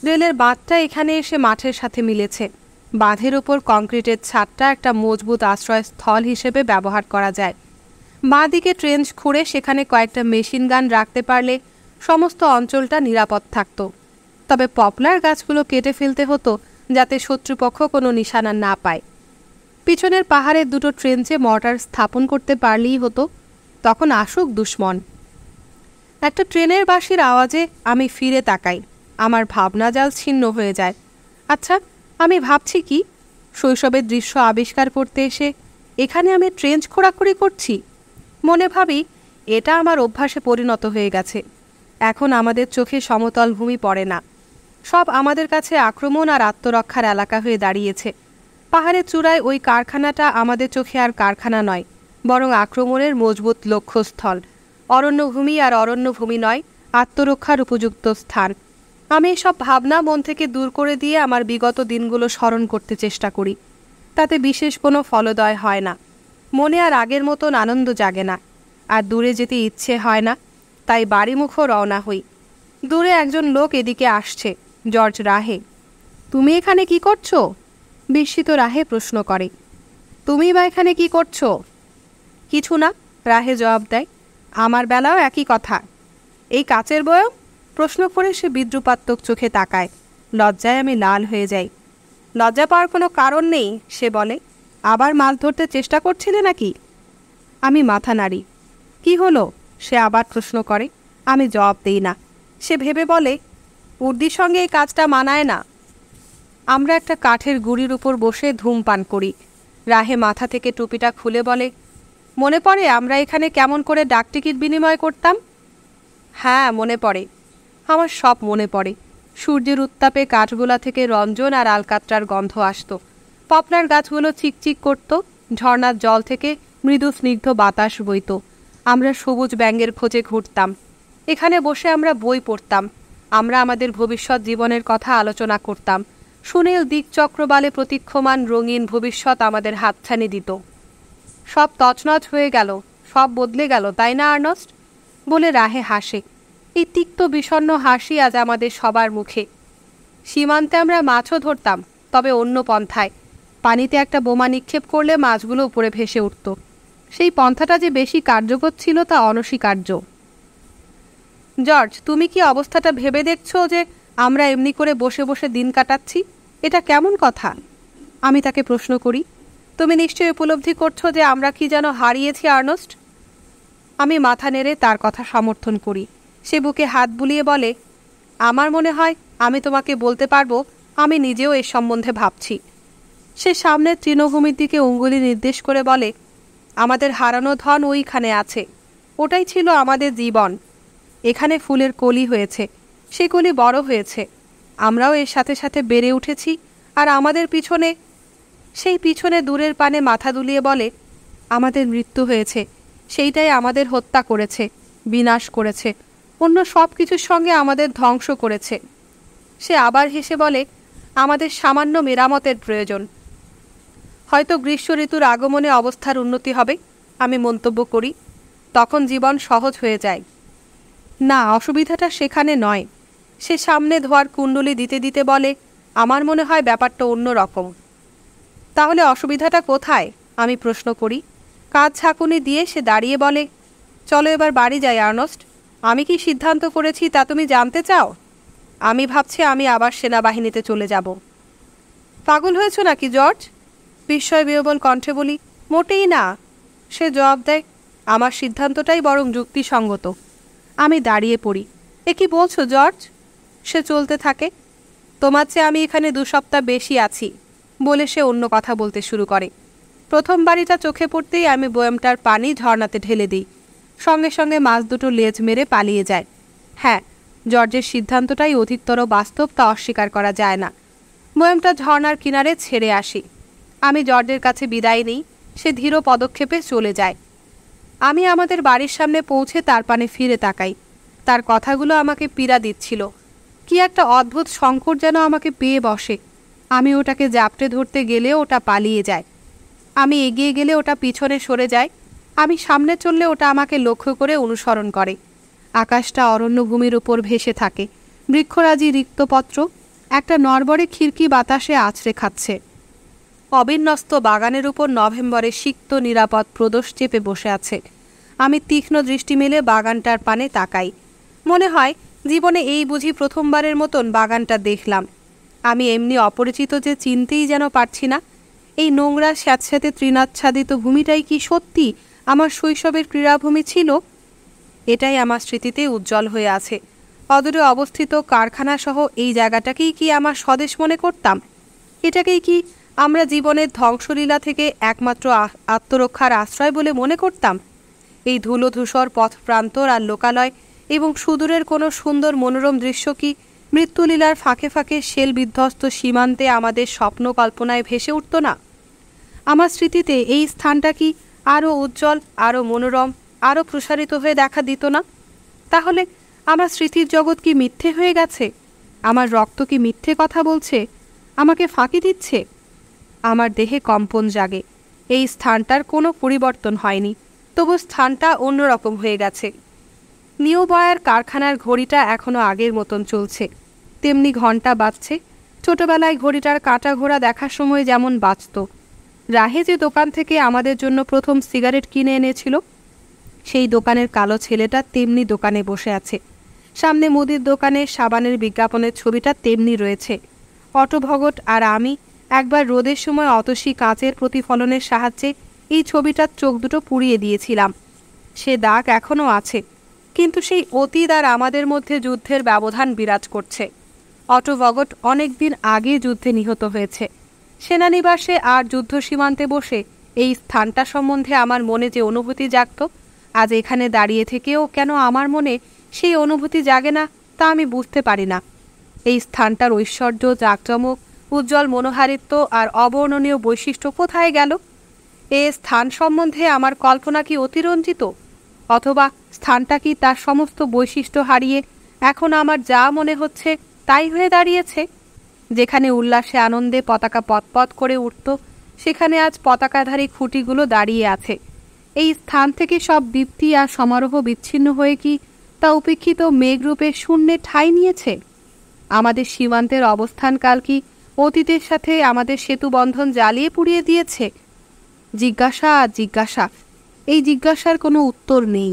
রেলের বাঁধটা এখানে এসে মাঠের সাথে মিলেছে। বাঁধের ওপর কংক্রিটের ছাদটা একটা মজবুত আশ্রয়স্থল হিসেবে ব্যবহার করা যায়। বাঁ দিকে ট্রেঞ্চ খুঁড়ে সেখানে কয়েকটা মেশিন গান রাখতে পারলে সমস্ত অঞ্চলটা নিরাপদ থাকত। তবে পপলার গাছগুলো কেটে ফেলতে হতো যাতে শত্রুপক্ষ কোনো নিশানা না পায়। পিছনের পাহাড়ের দুটো ট্রেঞ্চে মর্টার স্থাপন করতে পারলেই হতো, তখন আসুক দুশ্মন। একটা ট্রেনের বাঁশির আওয়াজে আমি ফিরে তাকাই। আমার ভাবনাজাল ছিন্ন হয়ে যায়। আচ্ছা, আমি ভাবছি কি, শৈশবের দৃশ্য আবিষ্কার করতে এসে এখানে আমি ট্রেঞ্চ খোঁড়াখুড়ি করছি। মনে ভাবি এটা আমার অভ্যাসে পরিণত হয়ে গেছে। এখন আমাদের চোখে সমতল ভূমি পড়ে না, সব আমাদের কাছে আক্রমণ আর আত্মরক্ষার এলাকা হয়ে দাঁড়িয়েছে। পাহাড়ের চূড়ায় ওই কারখানাটা আমাদের চোখে আর কারখানা নয়, বরং আক্রমণের মজবুত লক্ষ্যস্থল। অরণ্যভূমি আর অরণ্যভূমি নয়, আত্মরক্ষার উপযুক্ত স্থান। আমি এসব ভাবনা মন থেকে দূর করে দিয়ে আমার বিগত দিনগুলো স্মরণ করতে চেষ্টা করি। তাতে বিশেষ কোনো ফলদয় হয় না। মনে আর আগের মতন আনন্দ জাগে না, আর দূরে যেতে ইচ্ছে হয় না। তাই বাড়িমুখও রওনা হই। দূরে একজন লোক এদিকে আসছে, জর্জ রাহে। তুমি এখানে কি করছো? বিস্মিত রাহে প্রশ্ন করে। তুমি বা এখানে কি করছো? কিছু না, রাহে জবাব দেয়। আমার বেলাও একই কথা। এই কাচের বয়ম? প্রশ্ন করে সে বিদ্রুপাত্মক চোখে তাকায়। লজ্জায় আমি লাল হয়ে যাই। লজ্জা পাওয়ার কোনো কারণ নেই, সে বলে। আবার মাছ ধরতে চেষ্টা করছিলে নাকি? আমি মাথা নাড়ি। কি হলো? সে আবার প্রশ্ন করে। আমি জবাব দিই না। সে ভেবে বলে, উর্দির সঙ্গে এই কাজটা মানায় না। আমরা একটা কাঠের গুঁড়ির উপর বসে ধূমপান করি। রাহে মাথা থেকে টুপিটা খুলে বলে, মনে পড়ে আমরা এখানে কেমন করে ডাকটিকিট বিনিময় করতাম? হ্যাঁ, মনে পড়ে। আমার সব মনে পড়ে। সূর্যের উত্তাপে কাঠগোলা থেকে রঞ্জন আর আলকাত্রার গন্ধ আসতো। পপলার গাছগুলো চিকচিক করত, ঝর্ণার জল থেকে মৃদু স্নিগ্ধ বাতাস বইত। আমরা সবুজ ব্যাঙের খোঁজে ঘুরতাম। এখানে বসে আমরা বই পড়তাম। আমরা আমাদের ভবিষ্যৎ জীবনের কথা আলোচনা করতাম। সুনীল দিকচক্রবালে প্রতীক্ষমান রঙিন ভবিষ্যৎ আমাদের হাতছানি দিত। সব তছনছ হয়ে গেল, সব বদলে গেল, তাই না আর্নস্ট? বলে রাহে হাসে। এই তিক্ত বিষণ্ণ হাসি আজ আমাদের সবার মুখে। সীমান্তে আমরা মাছও ধরতাম, তবে অন্য পন্থায়। পানিতে একটা বোমা নিক্ষেপ করলে মাছগুলো উপরে ভেসে উঠত। সেই পন্থাটা যে বেশি কার্যকর ছিল তা অনস্বীকার্য। জর্জ, তুমি কি অবস্থাটা ভেবে দেখছো যে আমরা এমনি করে বসে বসে দিন কাটাচ্ছি? এটা কেমন কথা? আমি তাকে প্রশ্ন করি। তুমি নিশ্চয়ই উপলব্ধি করছো যে আমরা কি যেন হারিয়েছি আর্নস্ট? আমি মাথা নেড়ে তার কথা সমর্থন করি। সে বুকে হাত বুলিয়ে বলে, আমার মনে হয় আমি তোমাকে বলতে পারবো আমি নিজেও এর সম্বন্ধে ভাবছি। সে সামনের তৃণভূমির দিকে অঙ্গুলি নির্দেশ করে বলে, আমাদের হারানো ধন ওইখানে আছে। ওটাই ছিল আমাদের জীবন। এখানে ফুলের কলি হয়েছে, সে কলি বড় হয়েছে। আমরাও এর সাথে সাথে বেড়ে উঠেছি। আর আমাদের পিছনে, সেই পিছনে দূরের পানে মাথা দুলিয়ে বলে, আমাদের মৃত্যু হয়েছে। সেইটাই আমাদের হত্যা করেছে, বিনাশ করেছে, অন্য সব কিছুর সঙ্গে আমাদের ধ্বংস করেছে। সে আবার হেসে বলে, আমাদের সামান্য মেরামতের প্রয়োজন। হয়তো গ্রীষ্ম ঋতুর আগমনে অবস্থার উন্নতি হবে, আমি মন্তব্য করি। তখন জীবন সহজ হয়ে যায়। না, অসুবিধাটা সেখানে নয়। সে সামনে ধোয়ার কুণ্ডলি দিতে দিতে বলে, আমার মনে হয় ব্যাপারটা অন্য রকম। তাহলে অসুবিধাটা কোথায়? আমি প্রশ্ন করি। কাজ ঝাঁকুনি দিয়ে সে দাঁড়িয়ে বলে, চলো এবার বাড়ি যাই আর্নস্ট। আমি কি সিদ্ধান্ত করেছি তা তুমি জানতে চাও? আমি ভাবছি আমি আবার সেনাবাহিনীতে চলে যাব। পাগল হয়েছ নাকি জর্জ? বিস্ময় বিহ্বল কণ্ঠে বলি, মোটেই না। সে জবাব দেয়, আমার সিদ্ধান্তটাই বরং যুক্তিসঙ্গত। আমি দাঁড়িয়ে পড়ি। এ কি বলছো জর্জ? সে চলতে থাকে। তোমার চেয়ে আমি এখানে 2 সপ্তাহ বেশি আছি, বলে সে অন্য কথা বলতে শুরু করে। প্রথম বাড়িটা চোখে পড়তেই আমি বয়ামটার পানি ঝর্ণাতে ঢেলে দিই। সঙ্গে সঙ্গে মাছ দুটো লেজ মেরে পালিয়ে যায়। হ্যাঁ, জর্জের সিদ্ধান্তটাই অধিকতর বাস্তব, তা অস্বীকার করা যায় না। বয়ামটা ঝর্ণার কিনারে ছেড়ে আসি। আমি জর্জের কাছে বিদায় নিই। সে ধীর পদক্ষেপে চলে যায়। আমি আমাদের বাড়ির সামনে পৌঁছে তার পানে ফিরে তাকাই। তার কথাগুলো আমাকে পীড়া দিচ্ছিল। কি একটা অদ্ভুত সংকট যেন আমাকে পেয়ে বসে। আমি ওটাকে জাপটে ধরতে গেলেও ওটা পালিয়ে যায়। আমি এগিয়ে গেলে ওটা পিছনে সরে যায়। আমি সামনে চললে ওটা আমাকে লক্ষ্য করে অনুসরণ করে। আকাশটা অরণ্যভূমির উপর ভেসে থাকে। বৃক্ষরাজি রিক্তপত্র, একটা নড়বড়ে খিড়কি বাতাসে আছড়ে খাচ্ছে। অবিন্যস্ত বাগানের উপর নভেম্বরে সিক্ত নিরাপদ প্রদোষ চেপে বসে আছে। আমি তীক্ষ্ণ দৃষ্টি মেলে বাগানটার পানে তাকাই। মনে হয় জীবনে এই বুঝি প্রথমবারের মতন বাগানটা দেখলাম। আমি এমনি অপরিচিত যে চিনতেই যেন পারছি না। এই নোংরা স্যাঁতস্যাঁতে তৃণাচ্ছাদিত ভূমিটাই কি সত্যি আমার শৈশবের ক্রীড়াভূমি ছিল? এটাই আমার স্মৃতিতে উজ্জ্বল হয়ে আছে। অদূরে অবস্থিত কারখানাসহ এই জায়গাটাকেই কি আমার স্বদেশ মনে করতাম? এটাকেই কি আমরা জীবনের ধ্বংসলীলা থেকে একমাত্র আত্মরক্ষার আশ্রয় বলে মনে করতাম? এই ধুলোধূসর পথ প্রান্তর আর লোকালয় এবং সুদূরের কোনো সুন্দর মনোরম দৃশ্য কি মৃত্যুলীলার ফাঁকে ফাঁকে শেল বিধ্বস্ত সীমান্তে আমাদের স্বপ্ন কল্পনায় ভেসে উঠত না? আমার স্মৃতিতে এই স্থানটা কি আরও উজ্জ্বল, আরও মনোরম, আরও প্রসারিত হয়ে দেখা দিত না? তাহলে আমার স্মৃতির জগৎ কি মিথ্যে হয়ে গেছে? আমার রক্ত কি মিথ্যে কথা বলছে, আমাকে ফাঁকি দিচ্ছে? আমার দেহে কম্পন জাগে। এই স্থানটার কোনো পরিবর্তন হয়নি, তবু স্থানটা অন্যরকম হয়ে গেছে। নিউ বয়ার কারখানার ঘড়িটা এখনও আগের মতন চলছে, তেমনি ঘণ্টা বাজছে। ছোটবেলায় ঘড়িটার কাঁটা ঘোড়া দেখার সময় যেমন বাজত। রাহে যে দোকান থেকে আমাদের জন্য প্রথম সিগারেট কিনে এনেছিল, সেই দোকানের কালো ছেলেটা তেমনি দোকানে বসে আছে। সামনে মুদির দোকানে সাবানের বিজ্ঞাপনের ছবিটা তেমনি রয়েছে। অটোভগট আর আমি একবার রোদের সময় অতসী কাঁচের প্রতিফলনের সাহায্যে এই ছবিটার চোখ দুটো পুড়িয়ে দিয়েছিলাম। সে দাগ এখনও আছে, কিন্তু সেই অতীত আর আমাদের মধ্যে যুদ্ধের ব্যবধান বিরাজ করছে। অটোভগট অনেক দিন আগে যুদ্ধে নিহত হয়েছে। সেনানিবাসে আর যুদ্ধ সীমান্তে বসে এই স্থানটা সম্বন্ধে আমার মনে যে অনুভূতি জাগত, আজ এখানে দাঁড়িয়ে থেকেও কেন আমার মনে সেই অনুভূতি জাগে না তা আমি বুঝতে পারি না। এই স্থানটার ঐশ্বর্য, জাঁকজমক, উজ্জ্বল মনোহারিত্ব আর অবর্ণনীয় বৈশিষ্ট্য কোথায় গেল? এ স্থান সম্বন্ধে আমার কল্পনা কি অতিরঞ্জিত, অথবা স্থানটা কি তার সমস্ত বৈশিষ্ট্য হারিয়ে এখন আমার যা মনে হচ্ছে তাই হয়ে দাঁড়িয়েছে? যেখানে উল্লাসে আনন্দে পতাকা পতপত করে উঠত, সেখানে আজ পতাকাধারী খুঁটিগুলো দাঁড়িয়ে আছে। এই স্থান থেকে সব দীপ্তি আর সমারোহ বিচ্ছিন্ন হয়ে কি তা উপেক্ষিত মেঘরূপে শূন্যে ঠাঁই নিয়েছে? আমাদের সীমান্তের অবস্থানকাল কি অতীতের সাথে আমাদের সেতুবন্ধন জ্বালিয়ে পুড়িয়ে দিয়েছে? জিজ্ঞাসা আর জিজ্ঞাসা, এই জিজ্ঞাসার কোনো উত্তর নেই।